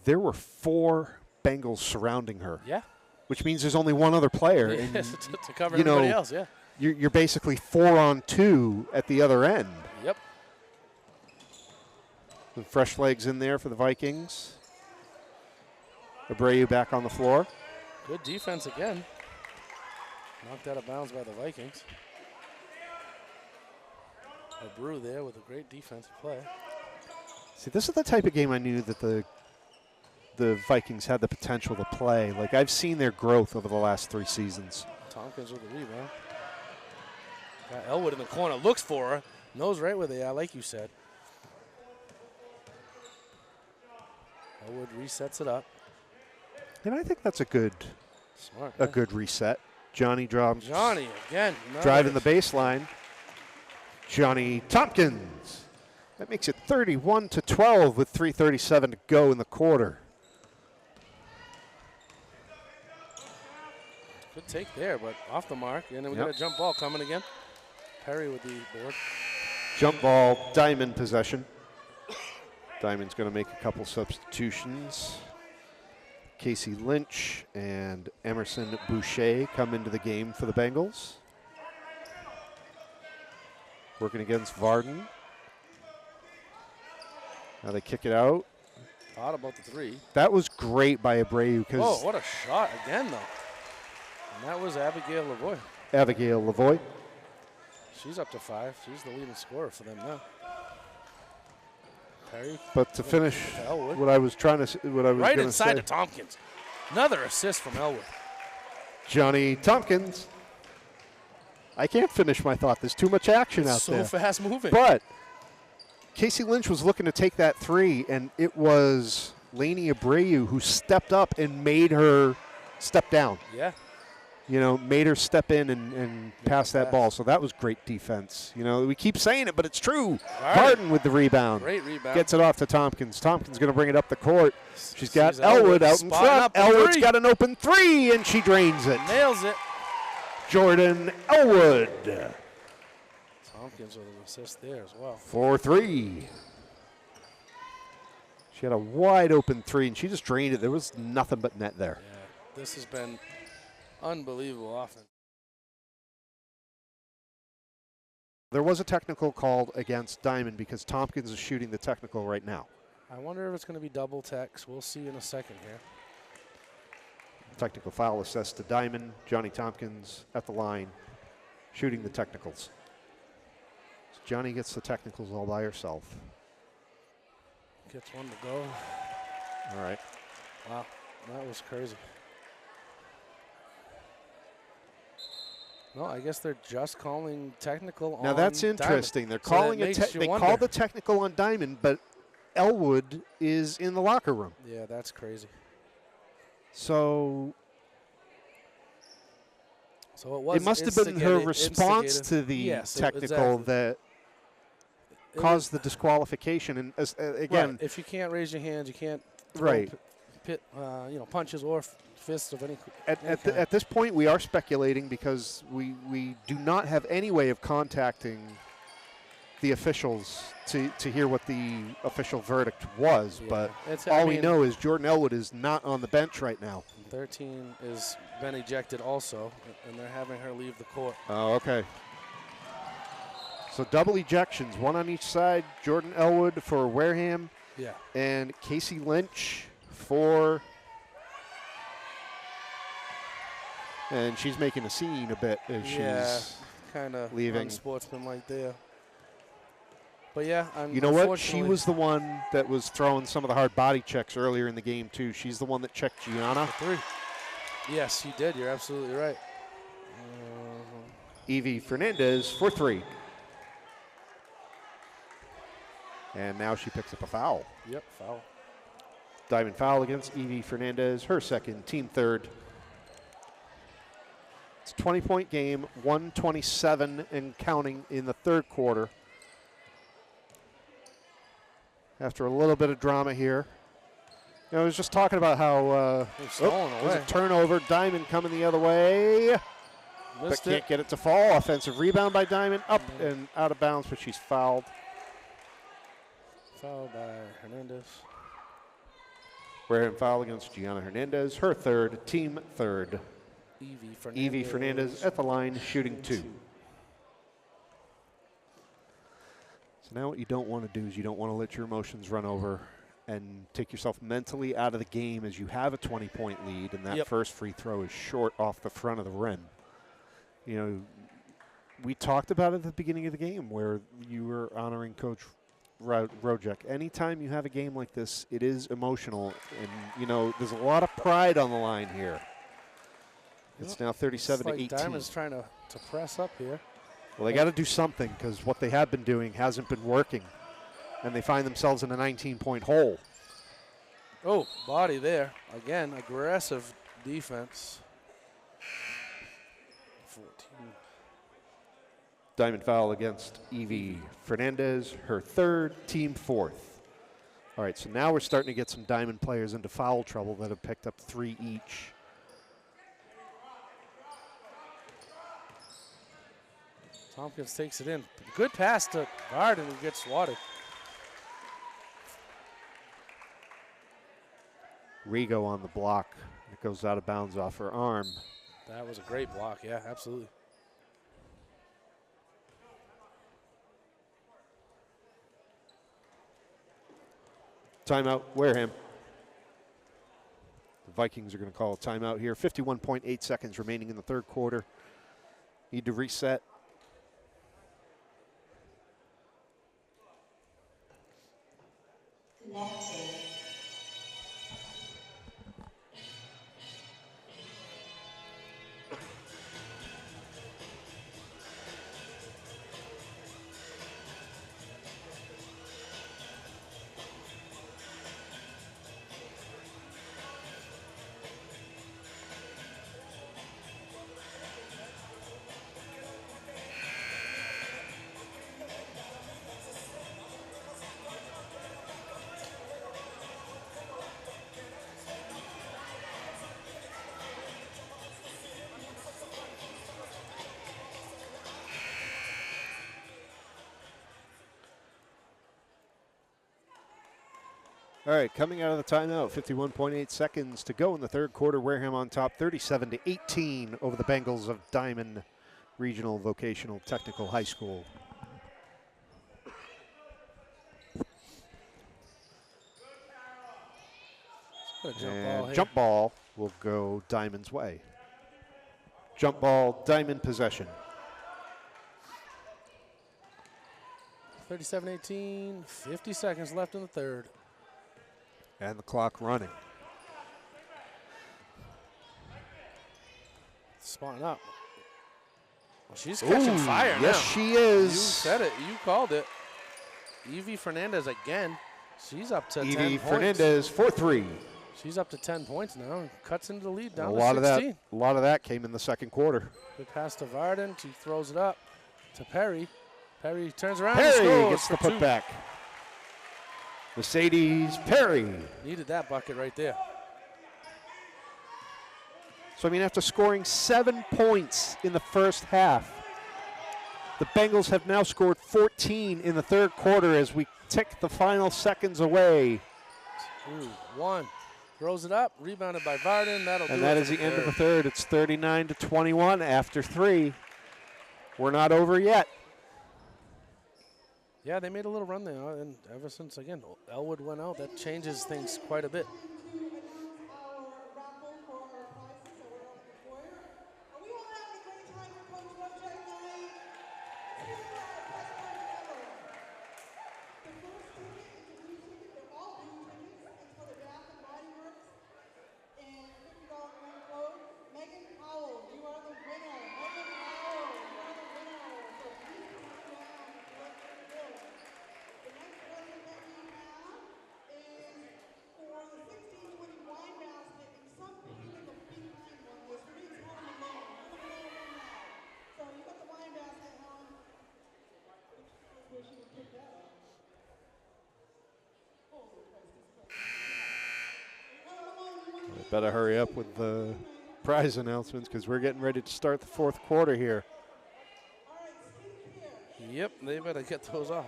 there were 4 Bengals surrounding her. Yeah. Which means there's only one other player. And, to cover everybody else, yeah. You're basically 4 on 2 at the other end. Yep. The fresh legs in there for the Vikings. Abreu back on the floor. Good defense again. Knocked out of bounds by the Vikings. Abreu there with a great defensive play. See, this is the type of game I knew that the Vikings had the potential to play. Like, I've seen their growth over the last 3 seasons. Tompkins with the rebound. Got Elwood in the corner, looks for her, knows right where they are, like you said. Elwood resets it up. And I think that's a good reset. Johnny drops. Johnny again. Driving the baseline. Johnny Tompkins. That makes it 31-12 with 3:37 to go in the quarter. Good take there, but off the mark. And then we got a jump ball coming again. Perry with the board. Jump ball, Diman possession. Diman's going to make a couple substitutions. Casey Lynch and Emerson Boucher come into the game for the Bengals. Working against Varden. Now they kick it out. Thought about the 3. That was great by Abreu. Oh, what a shot again, though. And that was Abigail Lavoie. Abigail Lavoie. She's up to 5. She's the leading scorer for them now. Perry. But to finish what I was trying to say, right inside to Tompkins. Another assist from Elwood. Johnny Tompkins. I can't finish my thought. There's too much action out there. So fast moving. But Casey Lynch was looking to take that 3, and it was Lainey Abreu who stepped up and made her step down. Yeah. You know, made her step in and pass that ball. So that was great defense. You know, we keep saying it, but it's true. Harden with the rebound. Great rebound. Gets it off to Tompkins. Tompkins going to bring it up the court. She's got Elwood out in front. Elwood's got an open 3, and she drains it. Nails it. Jordan Elwood. Tompkins with an assist there as well. 4-3. She had a wide open 3, and she just drained it. There was nothing but net there. Yeah, this has been unbelievable offense. There was a technical called against Diman because Tompkins is shooting the technical right now. I wonder if it's going to be double techs. We'll see in a second here. Technical foul assessed to Diman. Johnny Tompkins at the line, shooting the technicals. So Johnny gets the technicals all by herself. Gets one to go. All right. Wow, that was crazy. No, I guess they're just calling technical on Now that's interesting. Diman. They're So calling that it. makes you They wonder. called the technical on Diman, but Elwood is in the locker room. Yeah, that's crazy. So it it must have been her response to the technical that caused the disqualification. And again, right. If you can't raise your hands, you can't throw right. punches or fists of any. At this point, we are speculating because we do not have any way of contacting the officials to hear what the official verdict was. Yeah. But all we know is Jordan Elwood is not on the bench right now. 13 has been ejected also, and they're having her leave the court. Oh, okay. So double ejections, one on each side. Jordan Elwood for Wareham. Yeah. And Casey Lynch for. And she's making a scene a bit as she's kind of leaving. Unsportsmanlike there. But yeah, you know what? She was the one that was throwing some of the hard body checks earlier in the game too. She's the one that checked Gianna. Three. Yes, she did. You're absolutely right. Evie Fernandez for 3. And now she picks up a foul. Yep, foul. Diamond foul against Evie Fernandez, her second, team third. It's a 20-point game, 127 and counting in the third quarter. After a little bit of drama here. You know, I was just talking about how there's a turnover. Diamond coming the other way. But can't get it to fall. Offensive rebound by Diamond. Up and out of bounds, but she's fouled. Foul by Hernandez. Wareham foul against Gianna Hernandez. Her third, team third. Evie Fernandez at the line, shooting 2. So now what you don't want to do is you don't want to let your emotions run over and take yourself mentally out of the game as you have a 20-point lead, and that first free throw is short off the front of the rim. You know, we talked about it at the beginning of the game where you were honoring Coach Rojek. Anytime you have a game like this, it is emotional, and, you know, there's a lot of pride on the line here. It's now 37-18. Diamond's trying to press up here. Well, they got to do something because what they have been doing hasn't been working, and they find themselves in a 19-point hole. Oh, body there. Again, aggressive defense. 14. Diamond foul against Evie Fernandez, her third, team fourth. All right, so now we're starting to get some Diamond players into foul trouble that have picked up 3 each. Tompkins takes it in. Good pass to Varden, who gets swatted. Rigo on the block. It goes out of bounds off her arm. That was a great block. Yeah, absolutely. Timeout, Wareham. The Vikings are going to call a timeout here. 51.8 seconds remaining in the third quarter. Need to reset. All right, coming out of the timeout, 51.8 seconds to go in the third quarter. Wareham on top, 37-18 over the Bengals of Diman Regional Vocational Technical High School. What a jump And ball here. jump ball will go Diamond's way. Jump ball, Diamond possession. 37-18, 50 seconds left in the third. And the clock running. Spotting up. Well, she's catching fire now. Yes, she is. You said it. You called it. Evie Fernandez again. She's up to 10 Evie points. Fernandez, 4-3. She's up to 10 points now and cuts into the lead down A to lot 16. a lot of that came in the second quarter. Good pass to Varden. She throws it up to Perry. Perry turns around Perry and scores gets the for two. putback. Mercedes Perry. Needed that bucket right there. So, I mean, after scoring 7 points in the first half, the Bengals have now scored 14 in the third quarter as we tick the final seconds away. 2-1. Throws it up. Rebounded by Varden. That'll do it. And that is the end of the third. It's 39-21 after 3. We're not over yet. Yeah, they made a little run there, and ever since, again, Elwood went out, that changes things quite a bit. Better hurry up with the prize announcements because we're getting ready to start the fourth quarter here. Yep, they better get those off.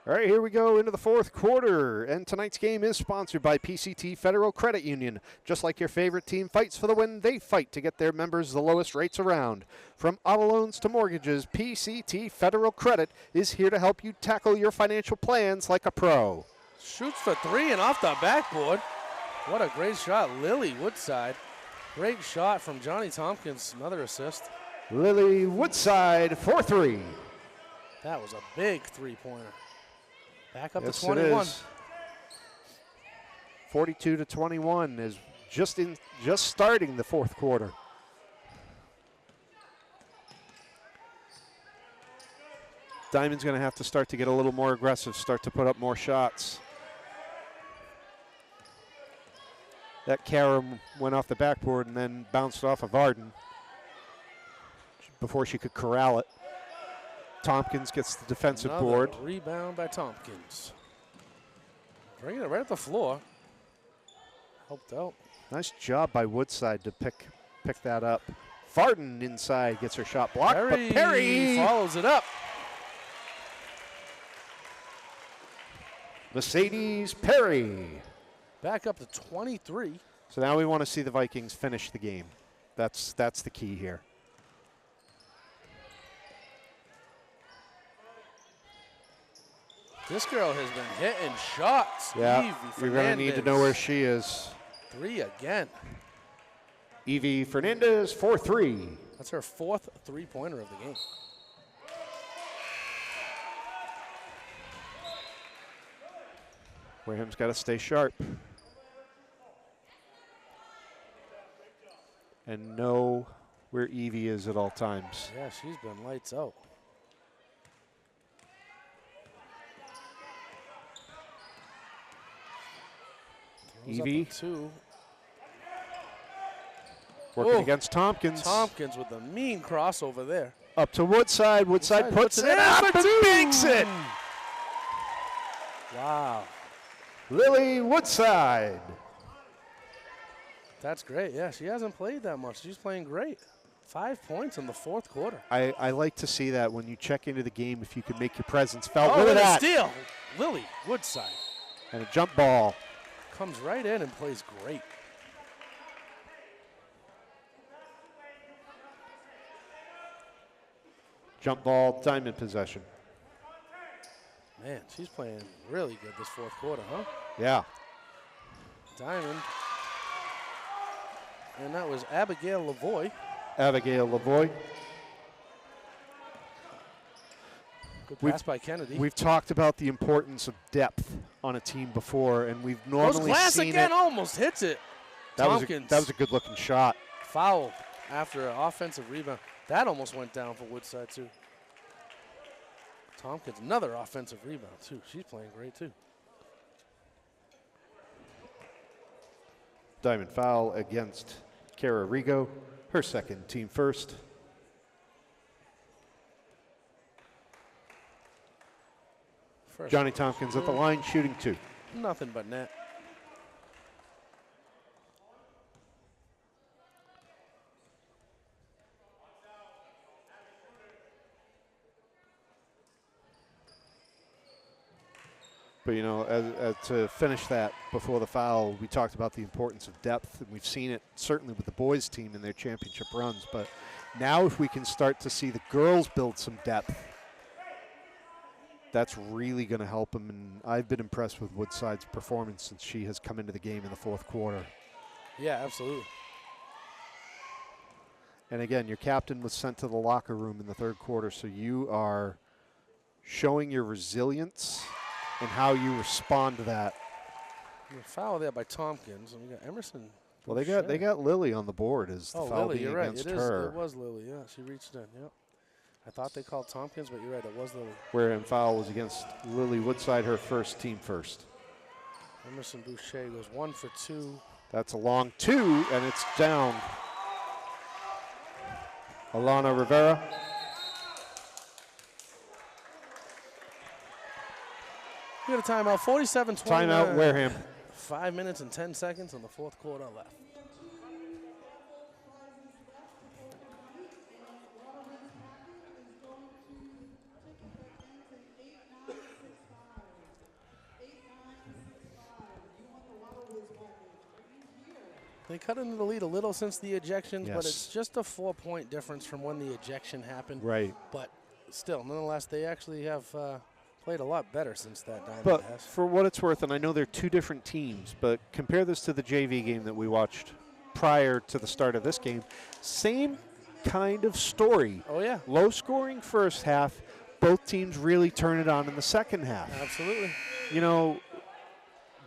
All right, here we go into the fourth quarter, and tonight's game is sponsored by PCT Federal Credit Union. Just like your favorite team fights for the win, they fight to get their members the lowest rates around. From auto loans to mortgages, PCT Federal Credit is here to help you tackle your financial plans like a pro. Shoots for three and off the backboard. What a great shot, Lily Woodside. Great shot from Johnny Tompkins, another assist. Lily Woodside, 4-3. That was a big three-pointer. Back up Yes, to 21. it is. 42-21 is just starting the fourth quarter. Diamond's going to have to start to get a little more aggressive, start to put up more shots. That carom went off the backboard and then bounced off of Varden before she could corral it. Tompkins gets the defensive Another board. Rebound by Tompkins. Bringing it right at the floor. Helped out. Nice job by Woodside to pick that up. Varden inside gets her shot blocked, but Perry follows it up. Mercedes Perry. Back up to 23. So now we want to see the Vikings finish the game. That's the key here. This girl has been hitting shots. Yeah, Evie you're going to need to know where she is. Three again. Evie Fernandez, 4-3. That's her fourth three-pointer of the game. Wareham's got to stay sharp. And know where Evie is at all times. Yeah, she's been lights out. Evie Two. working Whoa. against Tompkins. Tompkins with a mean crossover there. Up to Woodside. Woodside puts it in up for and two. banks it. Wow. Lily Woodside. That's great. Yeah, she hasn't played that much. She's playing great. 5 points in the fourth quarter. I like to see that when you check into the game, if you can make your presence felt. Oh, Look at and a that. steal. Lily Woodside And a jump ball. comes right in and plays great. Jump ball, Diamond possession. Man, she's playing really good this fourth quarter, huh? Yeah. Diamond. And that was Abigail Lavoie. Abigail Lavoie. Good pass by Kennedy. We've talked about the importance of depth on a team before, and we've normally Glass seen again it. Almost hits it. That Tompkins. was a good-looking shot. Foul after an offensive rebound. That almost went down for Woodside, too. Tompkins, another offensive rebound, too. She's playing great, too. Diamond foul against Kara Rigo, her second, team first. Johnny Tompkins at the line, shooting 2. Nothing but net. But, you know, as to finish that before the foul, we talked about the importance of depth, and we've seen it certainly with the boys' team in their championship runs. But now if we can start to see the girls build some depth, that's really going to help them. And I've been impressed with Woodside's performance since she has come into the game in the fourth quarter. Yeah, absolutely. And again, your captain was sent to the locker room in the third quarter, so you are showing your resilience and how you respond to that. Foul there by Tompkins, and we got Emerson. Well, they got Lily on the board as the foul Lily, being you're right. against It her. It was Lily, yeah. She reached in, yep. I thought they called Tompkins, but you're right, it was Lily. Wareham foul was against Lily Woodside, her first, team first. Emerson Boucher goes 1 for 2. That's a long 2, and it's down. Alana Rivera. We got a timeout, 47-20. Timeout, Wareham. 5 minutes and 10 seconds in the fourth quarter left. They cut into the lead a little since the ejections, but it's just a 4-point difference from when the ejection happened. Right. But still, nonetheless, they actually have played a lot better since that Diamond But has. for what it's worth, and I know they're two different teams, but compare this to the JV game that we watched prior to the start of this game. Same kind of story. Oh, yeah. Low scoring first half. Both teams really turn it on in the second half. Absolutely. You know,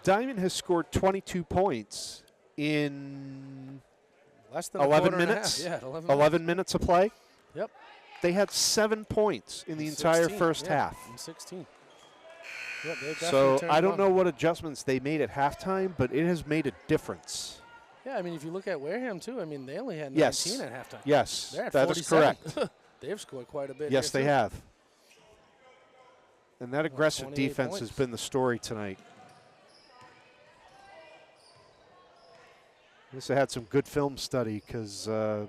Diamond has scored 22 points in less than 11 minutes. Yeah, 11 minutes of play. Yep. They had 7 points in the entire first half. In 16. Yep, they've So definitely turned I it don't on. know what adjustments they made at halftime, but it has made a difference. Yeah, I mean, if you look at Wareham, too, I mean, they only had 19 Yes. at halftime. Yes, They're at that is 47. correct. They've scored quite a bit. Yes, here, they too. have. And that aggressive 28 defense points. has been the story tonight. This had some good film study because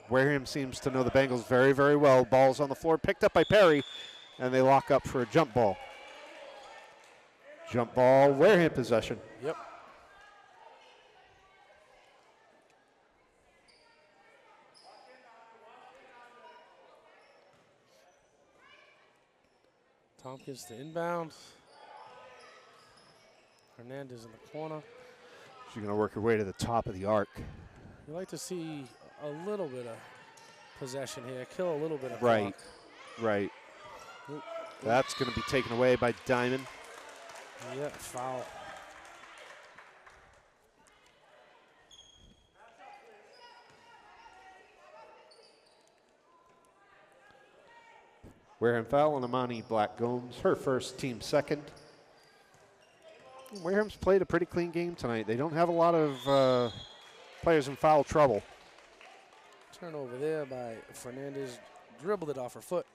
Wareham seems to know the Bengals very, very well. Ball's on the floor, picked up by Perry, and they lock up for a jump ball. Jump ball, Wareham possession. Yep. Tompkins to inbound. Hernandez in the corner. She's going to work her way to the top of the arc. You like to see a little bit of possession here, kill a little bit of Right, clock. right. Oop. That's going to be taken away by Diamond. Yeah, foul. Wareham foul on Amani Black-Gomes, her first, team second. Wareham's played a pretty clean game tonight. They don't have a lot of players in foul trouble. Turnover there by Fernandez. Dribbled it off her foot.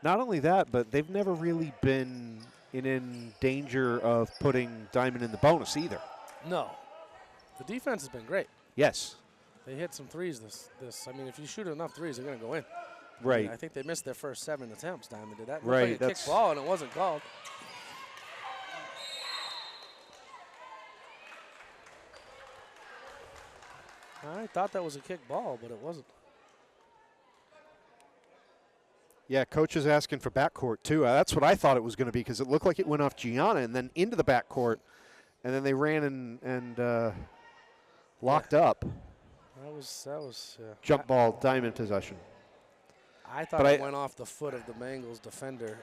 Not only that, but they've never really been in danger of putting Diamond in the bonus either. No. The defense has been great. Yes. They hit some threes this. I mean, if you shoot enough threes, they're going to go in. Right. I think they missed their first 7 attempts, Diamond did that. Right, Looked like a kick ball, and it wasn't called. I thought that was a kick ball, but it wasn't. Yeah, coach is asking for backcourt, too. That's what I thought it was going to be because it looked like it went off Gianna and then into the backcourt, and then they ran and locked up. That was Jump ball, Diamond possession. I thought it went off the foot of the Bengals defender,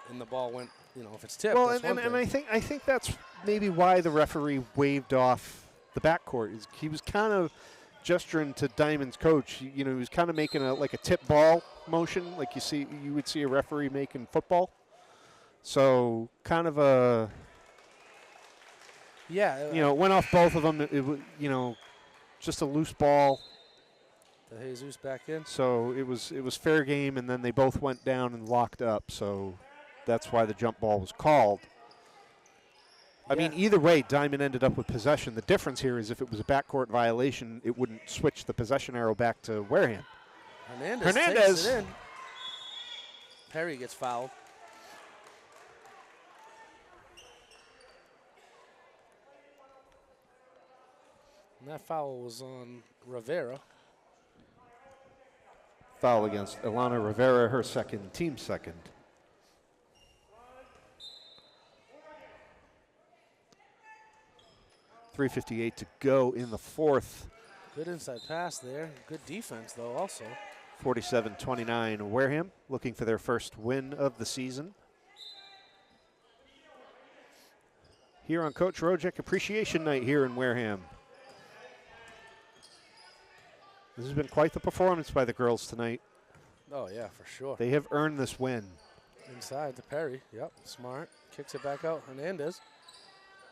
and the ball went, if it's tipped. Well, that's and one I think that's maybe why the referee waved off the backcourt. He was kind of gesturing to Diamond's coach. He was kind of making a tip ball motion, like you would see a referee make in football. So kind of a it went off both of them. It was just a loose ball. The Jesus back in. So it was fair game, and then they both went down and locked up. So that's why the jump ball was called. I mean, either way, Diamond ended up with possession. The difference here is if it was a backcourt violation, it wouldn't switch the possession arrow back to Wareham. Hernandez takes it in. Perry gets fouled. And that foul was on Rivera. Foul against Ilana Rivera, her second, team second. .358 to go in the fourth. Good inside pass there. Good defense, though, also. 47-29 Wareham, looking for their first win of the season. Here on Coach Rojek Appreciation Night here in Wareham. This has been quite the performance by the girls tonight. Oh, yeah, for sure. They have earned this win. Inside to Perry. Yep, smart. Kicks it back out. Hernandez.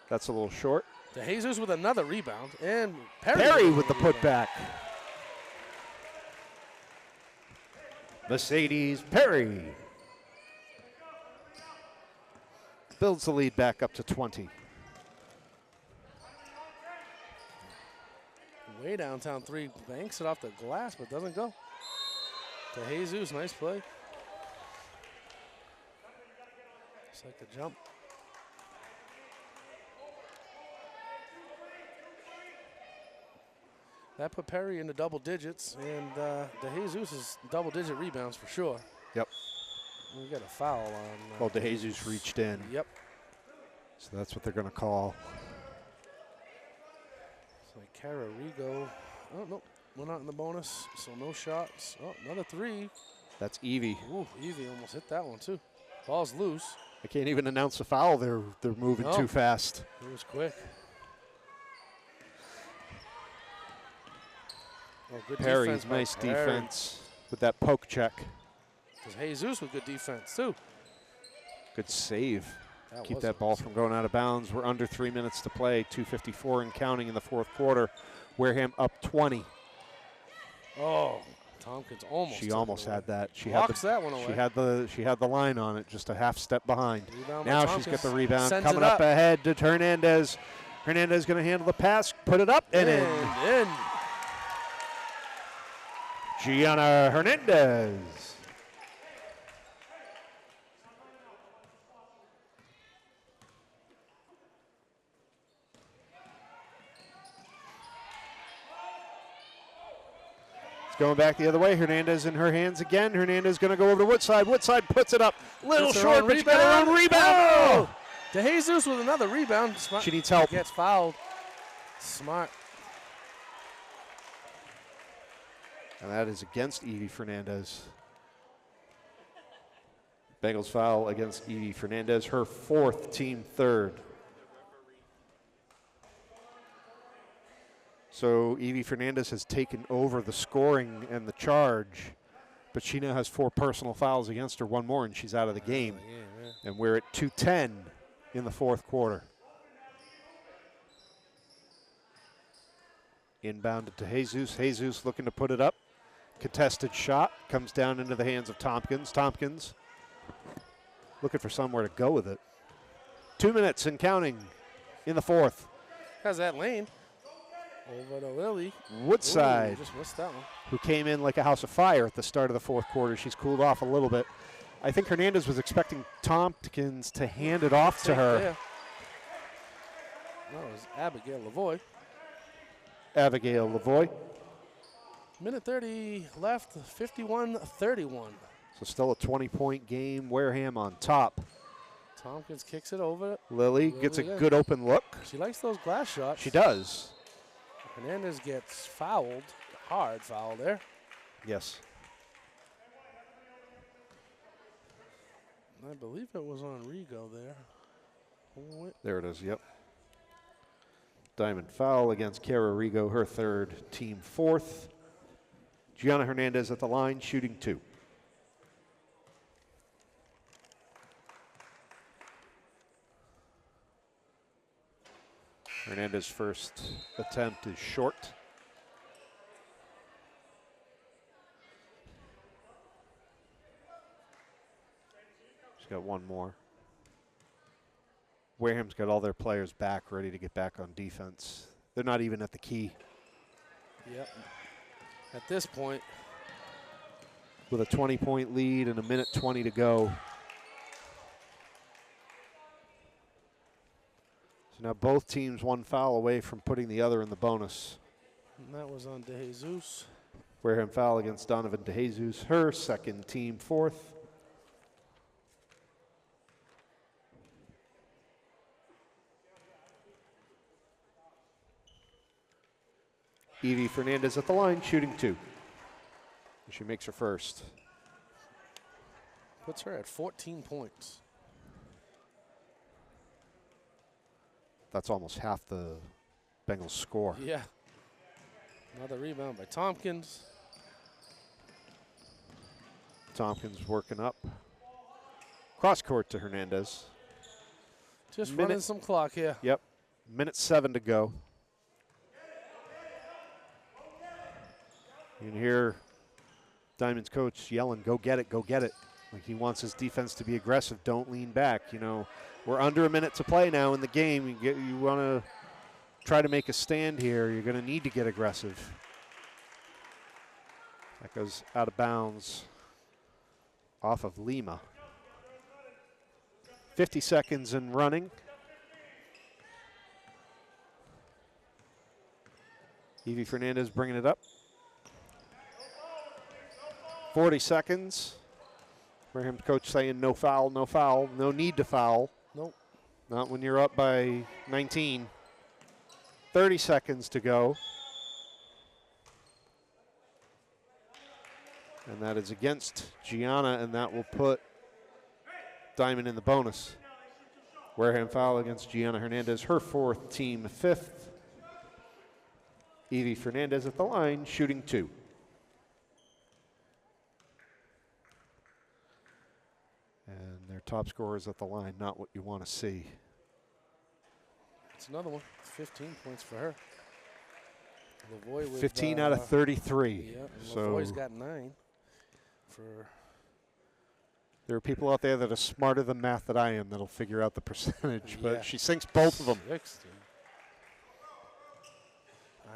That's a little short. De Jesus with another rebound. And Perry, Perry with the putback. Mercedes Perry builds the lead back up to 20. Way downtown three, banks it off the glass, but doesn't go. To Jesus, nice play. Just like the jump. That put Perry into double digits, and De Jesus is double-digit rebounds for sure. Yep. We got a foul on. Well, De Jesus reached in. Yep. So that's what they're going to call. It's like Cararigo. Oh, no, we're not in the bonus, so no shots. Oh, another three. That's Evie. Ooh, Evie almost hit that one, too. Ball's loose. I can't even announce a foul. They're moving too fast. It was quick. Oh, good Perry's defense by nice Perry. defense with that poke check. There's Jesus with good defense, too. Good save. That Keep was that ball from going out of bounds. We're under 3 minutes to play. 2:54 and counting in the fourth quarter. Wareham up 20. Oh, Tompkins almost. She almost had that. She Walks had that one away. She had the line on it, just a half step behind. Rebound by Now she's Tompkins. got the rebound. Sends Coming it up ahead to Hernandez. Hernandez going to handle the pass, put it up and in. And in. Gianna Hernandez. It's going back the other way. Hernandez in her hands again. Hernandez going to go over to Woodside. Woodside puts it up. Little short, but she got her own rebound. Oh! De Jesus with another rebound. Smart. She needs help. Gets fouled. Smart. And that is against Evie Fernandez. Bengals foul against Evie Fernandez, her fourth, team third. So Evie Fernandez has taken over the scoring and the charge, but she now has 4 personal fouls against her, one more, and she's out of the game. And we're at 2:10 in the fourth quarter. Inbounded to Jesus. Jesus looking to put it up. Contested shot comes down into the hands of Tompkins. Tompkins looking for somewhere to go with it. 2 minutes and counting in the fourth. How's that lane? Over to Lily. Woodside. Ooh, just missed that one. Who came in like a house of fire at the start of the fourth quarter. She's cooled off a little bit. I think Hernandez was expecting Tompkins to hand it off to her. There. No, it was Abigail Lavoie. Abigail Lavoie. Minute 30 left, 51-31. So still a 20-point game. Wareham on top. Tompkins kicks it over. Lily gets a good open look. She likes those glass shots. She does. Hernandez gets fouled. Hard foul there. Yes. I believe it was on Rigo there. There it is, yep. Diamond foul against Kara Rigo, her third, team fourth. Gianna Hernandez at the line, shooting 2. Hernandez's first attempt is short. She's got one more. Wareham's got all their players back, ready to get back on defense. They're not even at the key. Yep. At this point, with a 20-point lead and a minute 20 to go. So now both teams one foul away from putting the other in the bonus. And that was on DeJesus. Wareham foul against Donovan DeJesus, her second, team fourth. Evie Fernandez at the line, shooting 2. She makes her first. Puts her at 14 points. That's almost half the Bengals score. Yeah. Another rebound by Tompkins. Tompkins working up. Cross court to Hernandez. Just running some clock here. Yep. Minute 7 to go. You can hear Diamond's coach yelling, go get it, go get it. Like he wants his defense to be aggressive, don't lean back. You know, we're under a minute to play now in the game. You want to try to make a stand here. You're going to need to get aggressive. That goes out of bounds off of Lima. 50 seconds and running. Evie Fernandez bringing it up. 40 seconds. Wareham coach saying no foul, no foul, no need to foul. Nope. Not when you're up by 19. 30 seconds to go. And that is against Gianna, and that will put Diamond in the bonus. Wareham foul against Gianna Hernandez, her fourth, team fifth. Evie Fernandez at the line, shooting 2. And their top scorers at the line, not what you want to see. It's another one. 15 points for her. Lavoy with 15 out of 33. Yeah, so Lavoy's got 9 for. There are people out there that are smarter than math that I am that'll figure out the percentage, Yeah. but she sinks both of them. 16.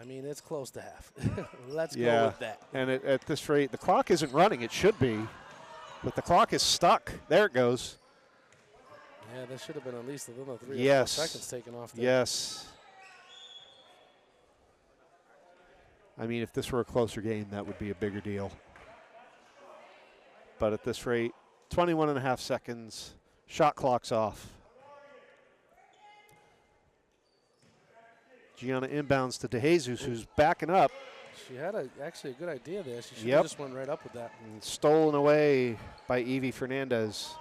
I mean, it's close to half. Let's go with that. And at this rate, the clock isn't running. It should be, but the clock is stuck. There it goes. Yeah, there should have been at least another 3 Yes. or 4 seconds taken off there. Yes. I mean, if this were a closer game, that would be a bigger deal. But at this rate, 21 and a half seconds, shot clock's off. Gianna inbounds to DeJesus, who's backing up. She had actually a good idea there. She should Yep. have just went right up with that. And stolen away by Evie Fernandez.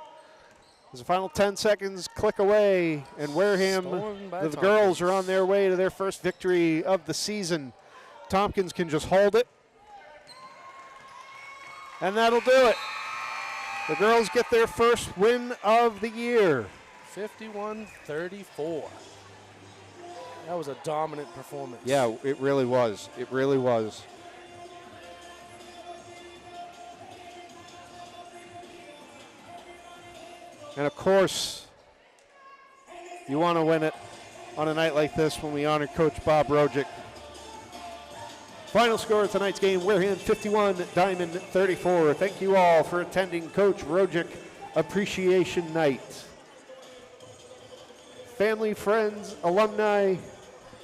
There's a final 10 seconds, click away, and Wareham, Stolen by the girls Tompkins. are on their way to their first victory of the season. Tompkins can just hold it. And that'll do it. The girls get their first win of the year. 51-34. That was a dominant performance. Yeah, it really was. It really was. And of course, you want to win it on a night like this when we honor Coach Bob Rojic. Final score of tonight's game, Wareham 51, Diamond 34. Thank you all for attending Coach Rojic Appreciation Night. Family, friends, alumni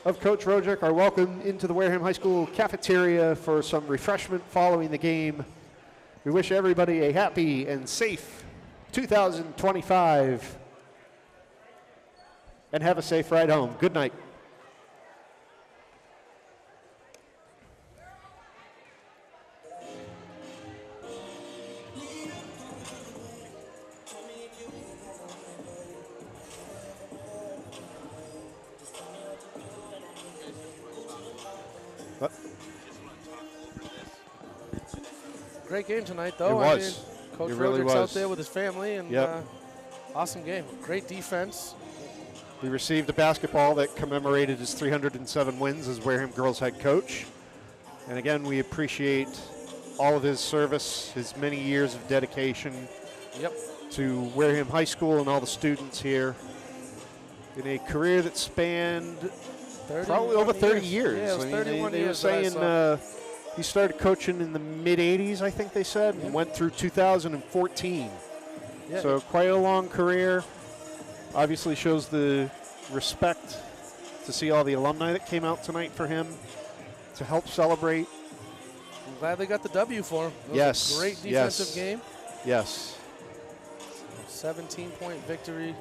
of Coach Rojic are welcome into the Wareham High School cafeteria for some refreshment following the game. We wish everybody a happy and safe 2025. And have a safe ride home. Good night. What? Great game tonight, though. It was. I mean, Coach It really Roderick's out was. there with his family, and Yep. awesome game. Great defense. We received a basketball that commemorated his 307 wins as Wareham girls head coach. And again, we appreciate all of his service, his many years of dedication Yep. to Wareham High School and all the students here in a career that spanned probably over 30 years. Yeah, it was 31 they were years that I saying saw. he started coaching in the mid-'80s, I think they said, and went through 2014. Yeah. So quite a long career. Obviously shows the respect to see all the alumni that came out tonight for him to help celebrate. I'm glad they got the W for him. It was Yes, a great defensive yes. game. Yes. 17-point victory.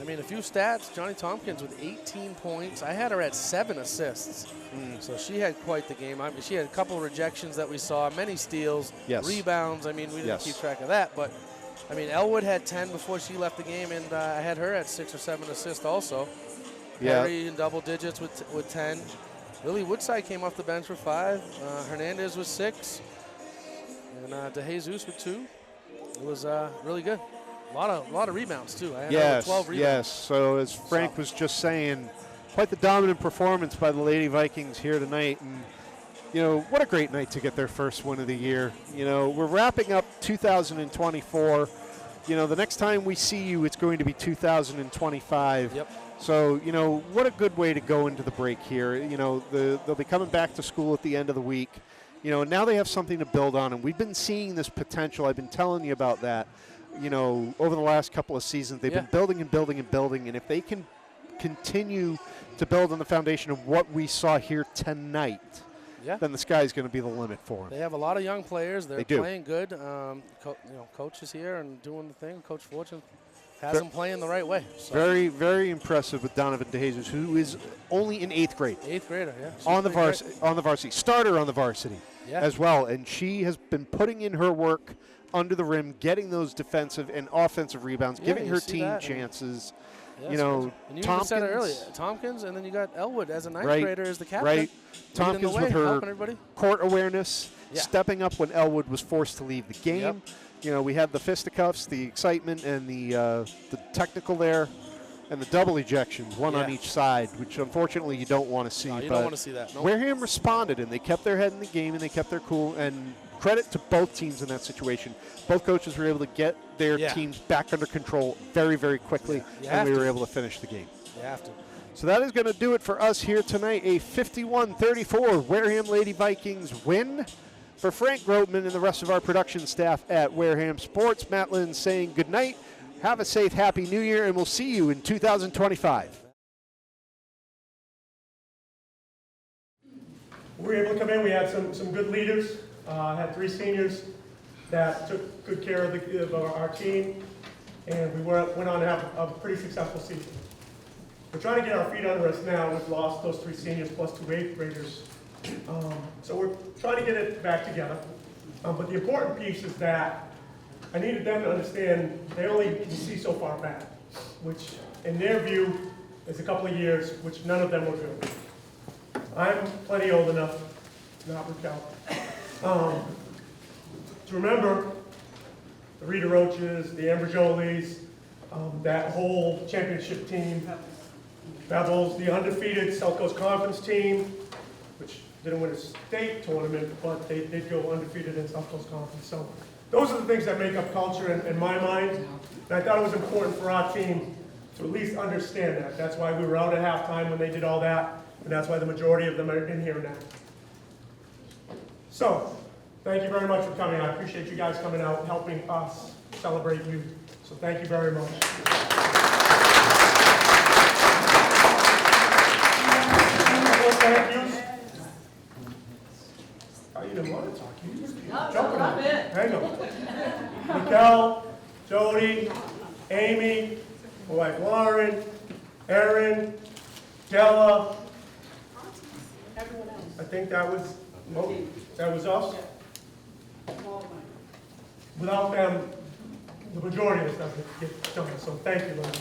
I mean, a few stats. Johnny Tompkins with 18 points. I had her at 7 assists. So she had quite the game. I mean, she had a couple rejections that we saw, many steals, Yes. rebounds. I mean, we didn't Yes. keep track of that. But, I mean, Elwood had 10 before she left the game, and I had her at 6 or 7 assists also. Yeah. Perry in double digits with 10. Lily Woodside came off the bench for 5. Hernandez was 6. And DeJesus with 2. It was really good. A lot of rebounds, too. I had over 12 rebounds. Yes. So as Frank was just saying, quite the dominant performance by the Lady Vikings here tonight. And, you know, what a great night to get their first win of the year. You know, we're wrapping up 2024. You know, the next time we see you, it's going to be 2025. Yep. So, you know, what a good way to go into the break here. You know, they'll be coming back to school at the end of the week. You know, now they have something to build on, and we've been seeing this potential. I've been telling you about that, you know, over the last couple of seasons. They've been building and building and building, and if they can continue to build on the foundation of what we saw here tonight, then the sky's going to be the limit for them. They have a lot of young players. They're They do. playing good. You know, Coach is here and doing the thing. Coach Fortune has them playing the right way. So. Very, very impressive with Donovan DeJesus, who is only in 8th grade. 8th grader, yeah. She's On the pretty great. varsity, starter on the varsity as well, and she has been putting in her work under the rim, getting those defensive and offensive rebounds, giving her team chances. You know, and you Tompkins, even said it earlier, Tompkins, and then you got Elwood as a 9th grader as the captain. Right, leading Tompkins the way, with her helping everybody. court awareness, stepping up when Elwood was forced to leave the game. Yep. You know, we had the fisticuffs, the excitement, and the technical there, and the double ejections, one on each side, which unfortunately you don't want to see. No, you but don't want to see that. Nope. Wareham responded, and they kept their head in the game, and they kept their cool. And credit to both teams in that situation. Both coaches were able to get their teams back under control very, very quickly, and we were able to finish the game. You have to. So that is going to do it for us here tonight. A 51-34 Wareham Lady Vikings win. For Frank Grotman and the rest of our production staff at Wareham Sports, Matt Lynn saying good night. Have a safe, happy New Year, and we'll see you in 2025. We were able to come in. We had some good leaders. Had 3 seniors that took good care of our team, and we went on to have a pretty successful season. We're trying to get our feet under us now. We've lost those 3 seniors plus 2 8th graders. So we're trying to get it back together. But the important piece is that I needed them to understand they only can see so far back, which in their view is a couple of years, which none of them will do. I'm plenty old enough to not recount. To remember the Rita Roaches, the Amber Jolies, that whole championship team, Bevels, the undefeated South Coast Conference team, which didn't win a state tournament, but they did go undefeated in South Coast Conference. So those are the things that make up culture in my mind. And I thought it was important for our team to at least understand that. That's why we were out at halftime when they did all that, and that's why the majority of them are in here now. So, thank you very much for coming. I appreciate you guys coming out, helping us celebrate you. So thank you very much. Thank yous. Oh, you didn't want to talk. You just jumping on it. Thank I think that was us. Without them, the majority of this doesn't get done, so thank you, Linda.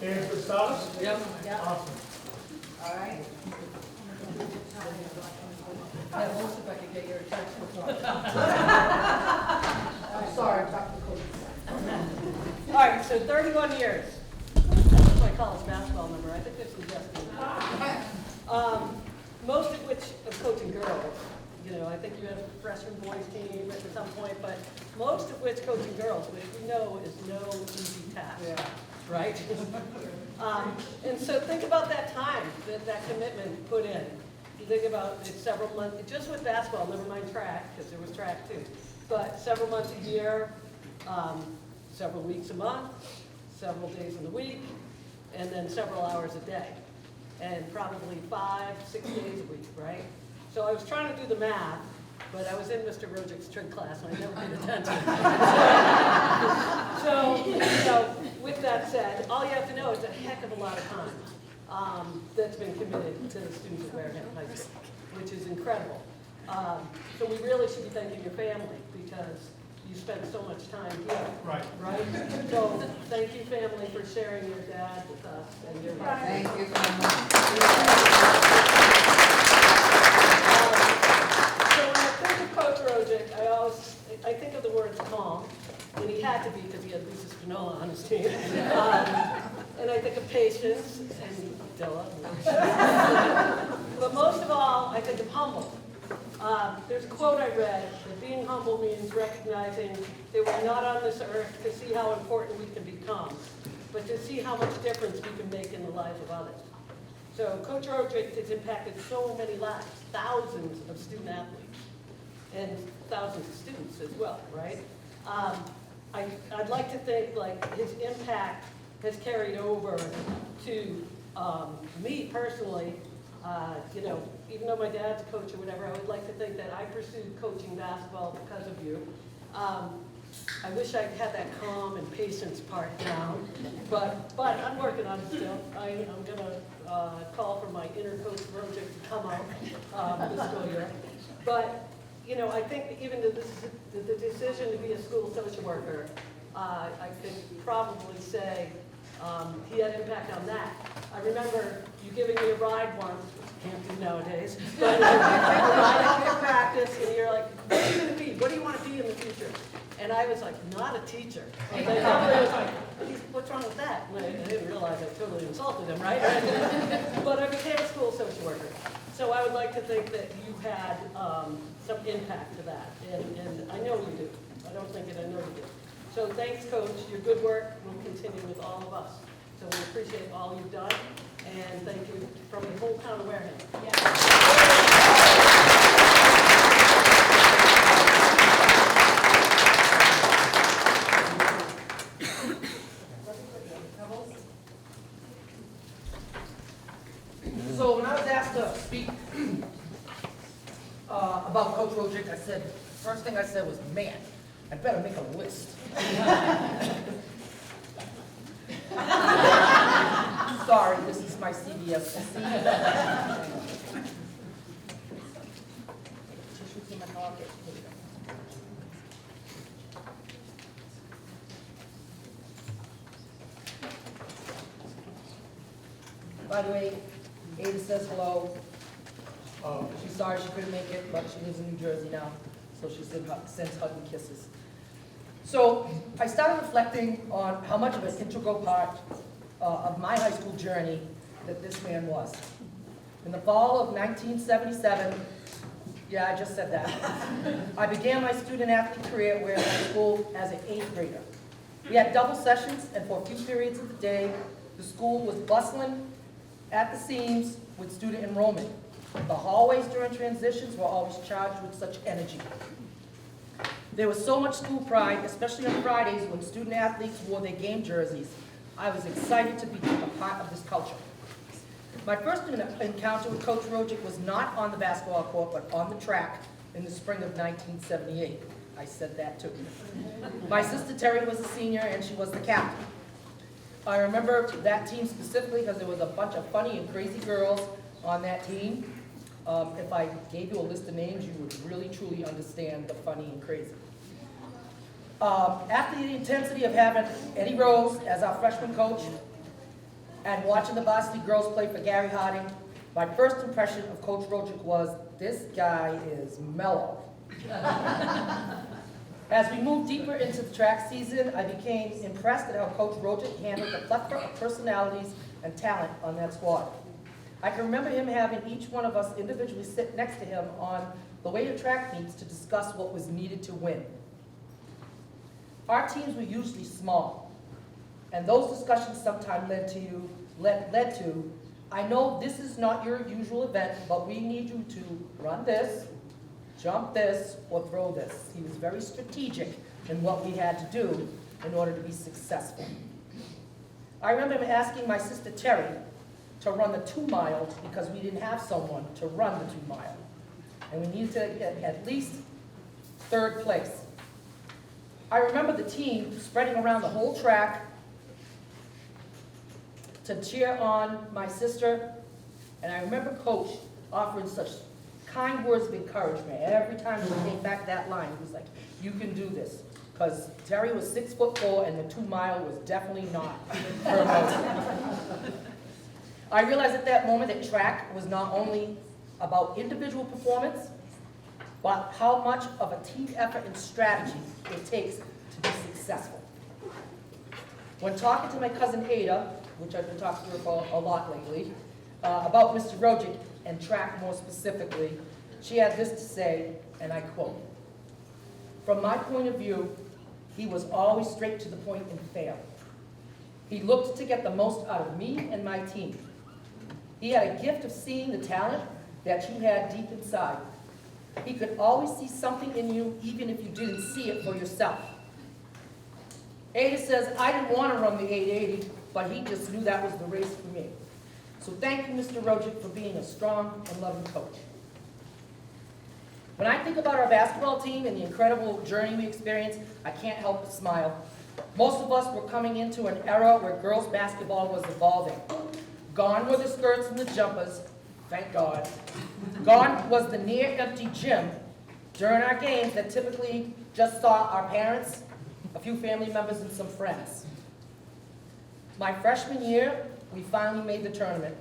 And for starters? Yep. Awesome. All right. I hope if I could get your attention. I'm sorry, Dr. Cody. All right, so 31 years. That's my college basketball number. I think this is just most of which of coaching girls. You know, I think you have a freshman boys team at some point, but most of which coaching girls, which we know is no easy task. Yeah. Right? And so think about that time, that commitment put in. You think about it several months, just with basketball, never mind track, because there was track too, but several months a year, several weeks a month, several days in the week, and then several hours a day, and probably 5-6 days a week, right? So I was trying to do the math, but I was in Mr. Rojic's trig class and I never paid attention. So, with that said, all you have to know is a heck of a lot of time that's been committed to the students at Wareham High School, which is incredible. So we really should be thanking your family because you spent so much time here. Right. Right? So thank you, family, for sharing your dad with us and your mother. Thank you so much. So when I think of Coach Rojic, I think of the words calm, when he had to be because he had Lisa Spinola on his team. And I think of patience and Dilla. But most of all, I think of humble. There's a quote I read that being humble means recognizing that we're not on this earth to see how important we can become, but to see how much difference we can make in the lives of others. So Coach Rojic has impacted so many lives, thousands of student athletes, and thousands of students as well, right? I'd like to think like his impact has carried over to me personally. You know, even though my dad's a coach or whatever, I would like to think that I pursued coaching basketball because of you. I wish I had that calm and patience part down, but I'm working on it still. I'm going to call for my inner Coach Rojic to come out this school year. But, you know, I think that even the decision to be a school social worker, I could probably say he had impact on that. I remember you giving me a ride once, which you can't do nowadays, but a ride after practice, and you're like, what are you going to be? What do you want to be in the future? And I was like, not a teacher. And they probably was like, what's wrong with that? And I didn't realize I totally insulted him, right? But I became a school social worker. So I would like to think that you had some impact to that, and I know you do. I don't think it, I know you do. So thanks, Coach. Your good work will continue with all of us. So we appreciate all you've done, and thank you from the whole town of Wareham. So when I was asked to speak about Coach Rojic, I said, first thing I said was, man, I better make a list. Sorry, this is my CBS. Tissues in my pocket. By the way, Ada says hello. She's sorry she couldn't make it, but she lives in New Jersey now, so she sends hugs and kisses. So I started reflecting on how much of an integral part of my high school journey that this man was. In the fall of 1977, yeah, I just said that, I began my student athlete career at Wareham High School as an 8th grader. We had double sessions, and for a few periods of the day, the school was bustling at the seams with student enrollment. The hallways during transitions were always charged with such energy. There was so much school pride, especially on Fridays when student athletes wore their game jerseys. I was excited to be a part of this culture. My first encounter with Coach Rojic was not on the basketball court, but on the track in the spring of 1978. I said that too. My sister Terry was a senior and she was the captain. I remember that team specifically because there was a bunch of funny and crazy girls on that team. If I gave you a list of names, you would really truly understand the funny and crazy. After the intensity of having Eddie Rose as our freshman coach and watching the Varsity girls play for Gary Harding, my first impression of Coach Rojic was, this guy is mellow. As we moved deeper into the track season, I became impressed at how Coach Rojic handled the plethora of personalities and talent on that squad. I can remember him having each one of us individually sit next to him on the way to track meets to discuss what was needed to win. Our teams were usually small, and those discussions sometimes led to, I know this is not your usual event, but we need you to run this, jump this, or throw this. He was very strategic in what we had to do in order to be successful. I remember him asking my sister Terry to run the 2 mile because we didn't have someone to run the 2 mile. And we needed to get at least 3rd place. I remember the team spreading around the whole track to cheer on my sister, and I remember Coach offering such kind words of encouragement. Every time we came back that line, he was like, you can do this. Because Terry was 6'4", and the 2 mile was definitely not her most. I realized at that moment that track was not only about individual performance, but how much of a team effort and strategy it takes to be successful. When talking to my cousin Ada, which I've been talking to her for a lot lately, about Mr. Rojic and track more specifically, she had this to say, and I quote, "From my point of view, he was always straight to the point and fair. He looked to get the most out of me and my team. He had a gift of seeing the talent that you had deep inside. He could always see something in you, even if you didn't see it for yourself." Ada says, I didn't want to run the 880, but he just knew that was the race for me. So thank you, Mr. Rojic, for being a strong and loving coach. When I think about our basketball team and the incredible journey we experienced, I can't help but smile. Most of us were coming into an era where girls basketball was evolving. Gone were the skirts and the jumpers, thank God. Gone was the near-empty gym during our games that typically just saw our parents, a few family members, and some friends. My freshman year, we finally made the tournament.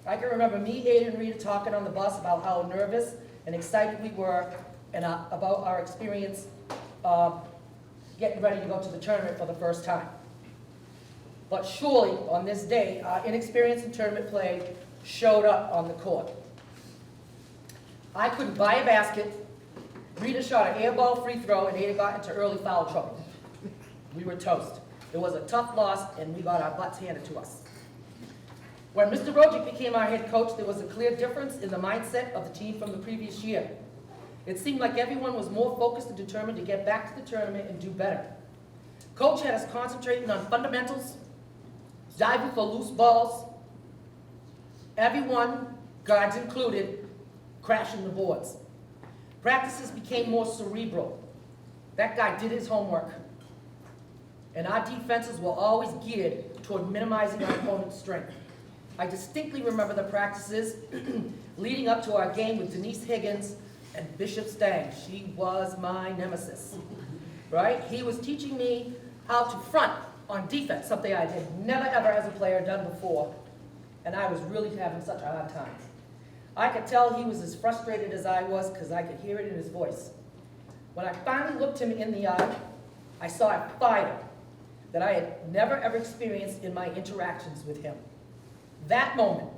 I can remember me, Ada, and Rita talking on the bus about how nervous and excited we were and about our experience getting ready to go to the tournament for the first time. But surely, on this day, our inexperience in tournament play showed up on the court. I couldn't buy a basket. Rita shot an air ball free throw, and Ada got into early foul trouble. We were toast. It was a tough loss, and we got our butts handed to us. When Mr. Rojic became our head coach, there was a clear difference in the mindset of the team from the previous year. It seemed like everyone was more focused and determined to get back to the tournament and do better. Coach had us concentrating on fundamentals, diving for loose balls, everyone, guards included, crashing the boards. Practices became more cerebral. That guy did his homework. And our defenses were always geared toward minimizing our opponent's strength. I distinctly remember the practices leading up to our game with Denise Higgins and Bishop Stang. She was my nemesis, right? He was teaching me how to front on defense, something I had never ever as a player done before, and I was really having such a hard time. I could tell he was as frustrated as I was because I could hear it in his voice. When I finally looked him in the eye, I saw a fire that I had never ever experienced in my interactions with him. That moment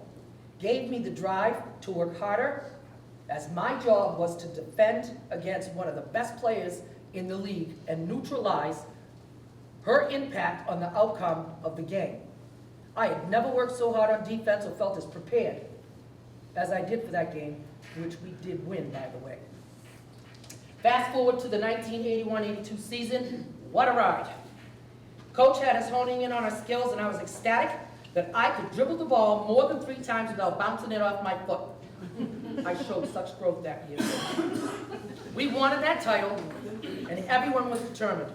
gave me the drive to work harder, as my job was to defend against one of the best players in the league and neutralize her impact on the outcome of the game. I had never worked so hard on defense or felt as prepared as I did for that game, which we did win, by the way. Fast forward to the 1981-82 season, what a ride. Coach had us honing in on our skills, and I was ecstatic that I could dribble the ball more than 3 times without bouncing it off my foot. I showed such growth that year. We wanted that title, and everyone was determined.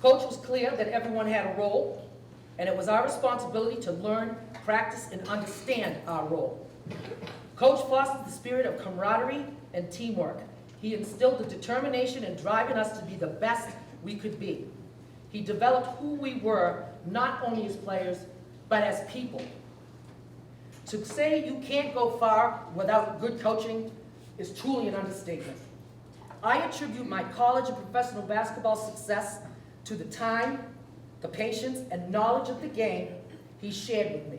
Coach was clear that everyone had a role, and it was our responsibility to learn, practice, and understand our role. Coach fostered the spirit of camaraderie and teamwork. He instilled the determination in driving us to be the best we could be. He developed who we were, not only as players, but as people. To say you can't go far without good coaching is truly an understatement. I attribute my college and professional basketball success to the time, the patience, and knowledge of the game he shared with me.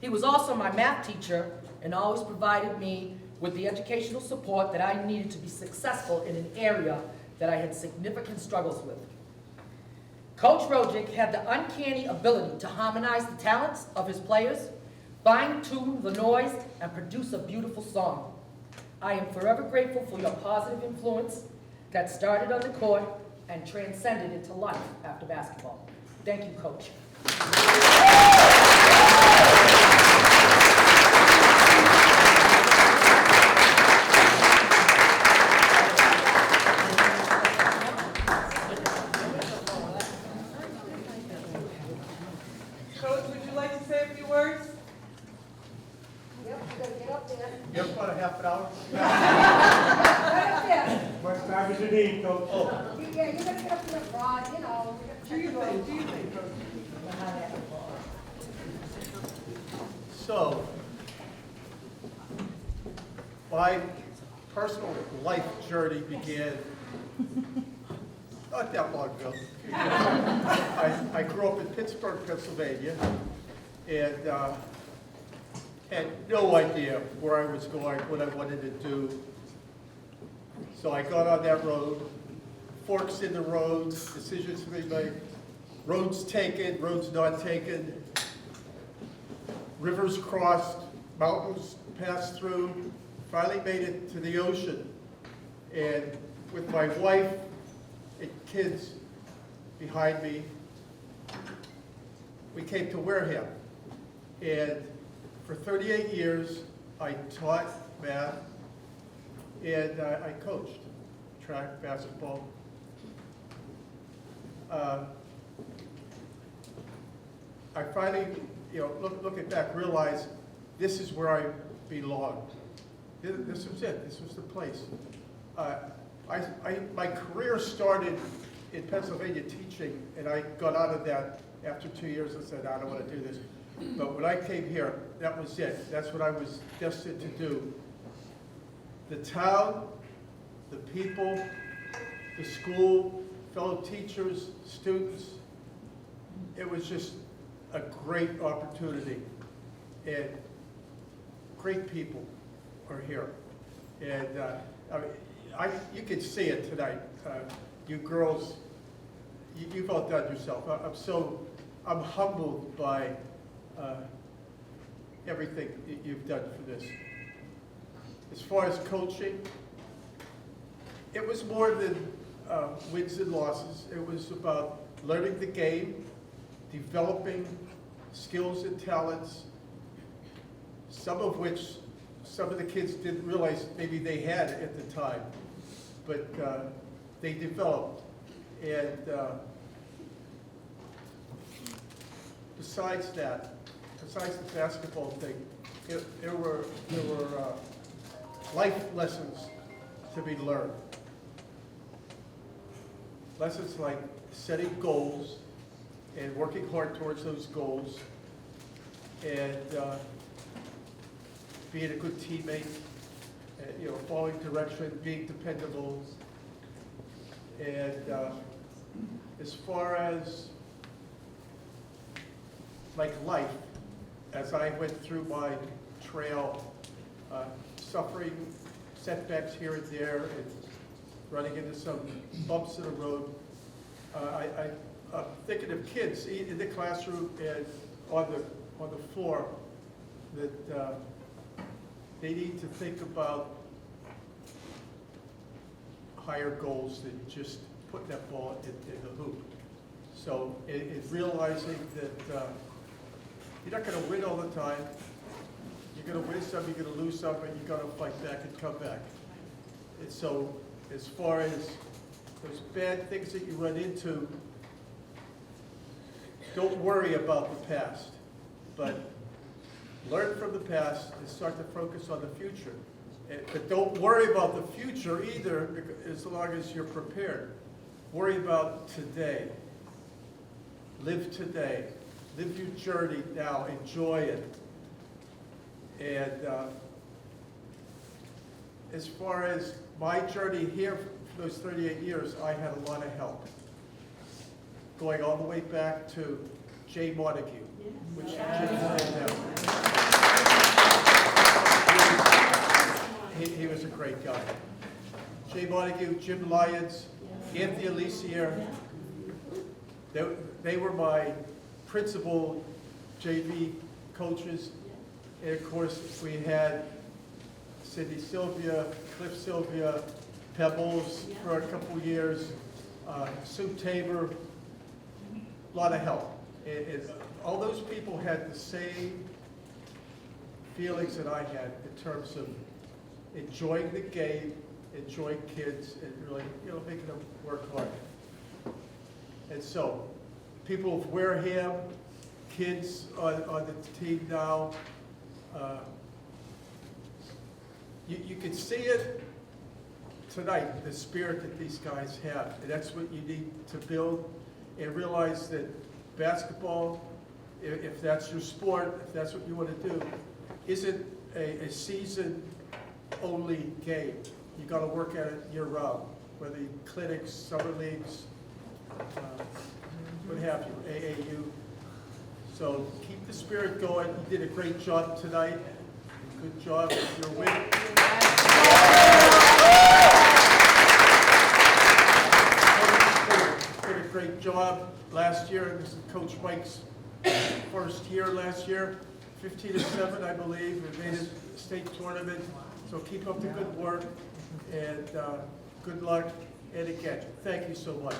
He was also my math teacher and always provided me with the educational support that I needed to be successful in an area that I had significant struggles with. Coach Rojic had the uncanny ability to harmonize the talents of his players, fine-tune the noise, and produce a beautiful song. I am forever grateful for your positive influence that started on the court and transcended into life after basketball. Thank you, Coach. Coach, would you like to say a few words? Yep, you gotta get up there. You have about a half an hour? Right up there. Much time as you need, Coach. Yeah, you gotta get up there, Rod, you know. Do you think, Coach? So, my personal life journey began not that long ago. I grew up in Pittsburgh, Pennsylvania, and had no idea where I was going, what I wanted to do. So I got on that road, forks in the road, decisions to be made, roads taken, roads not taken, rivers crossed, mountains passed through, finally made it to the ocean. And with my wife and kids behind me, we came to Wareham. And for 38 years, I taught math and I coached track, basketball. I finally, looking back, realized this is where I belong. This was it. This was the place. My career started in Pennsylvania teaching, and I got out of that after 2 years. I said, I don't want to do this. But when I came here, that was it. That's what I was destined to do. The town, the people, the school, fellow teachers, students, it was just a great opportunity. And great people are here. And you can see it tonight. You girls, you've outdone yourself. I'm humbled by everything you've done for this. As far as coaching, it was more than wins and losses. It was about learning the game, developing skills and talents, some of which some of the kids didn't realize maybe they had at the time, but they developed. And besides that, besides the basketball thing, there were life lessons to be learned. Lessons like setting goals and working hard towards those goals, and being a good teammate, following direction, being dependable. And as far as like life, as I went through my trail, suffering setbacks here and there, and running into some bumps in the road, I'm thinking of kids in the classroom and on the floor that they need to think about higher goals than just putting that ball in the hoop. So it's realizing that you're not going to win all the time. You're going to win some, you're going to lose some, and you've got to fight back and come back. And so as far as those bad things that you run into, don't worry about the past, but learn from the past and start to focus on the future. But don't worry about the future either, as long as you're prepared. Worry about today. Live today. Live your journey now. Enjoy it. And as far as my journey here for those 38 years, I had a lot of help. Going all the way back to Jay Montague, which Jim said he was a great guy. Jay Montague, Jim Lyons, Anthony Alicier, they were my principal JV coaches. And of course, we had Cindy Sylvia, Cliff Sylvia, Pebbles for a couple years, Sue Tabor, a lot of help. All those people had the same feelings that I had in terms of enjoying the game, enjoying kids, and really, making them work hard. And so, people of Wareham, kids on the team now, you can see it tonight, the spirit that these guys have. And that's what you need to build and realize that basketball, if that's your sport, if that's what you want to do, isn't a season-only game. You got to work at it year-round, whether clinics, summer leagues, what have you, AAU. So keep the spirit going. You did a great job tonight. Good job with your win. Did a great job last year. This is Coach Mike's first year last year. 15-7, I believe. We made it a state tournament. So keep up the good work and good luck. And again, thank you so much.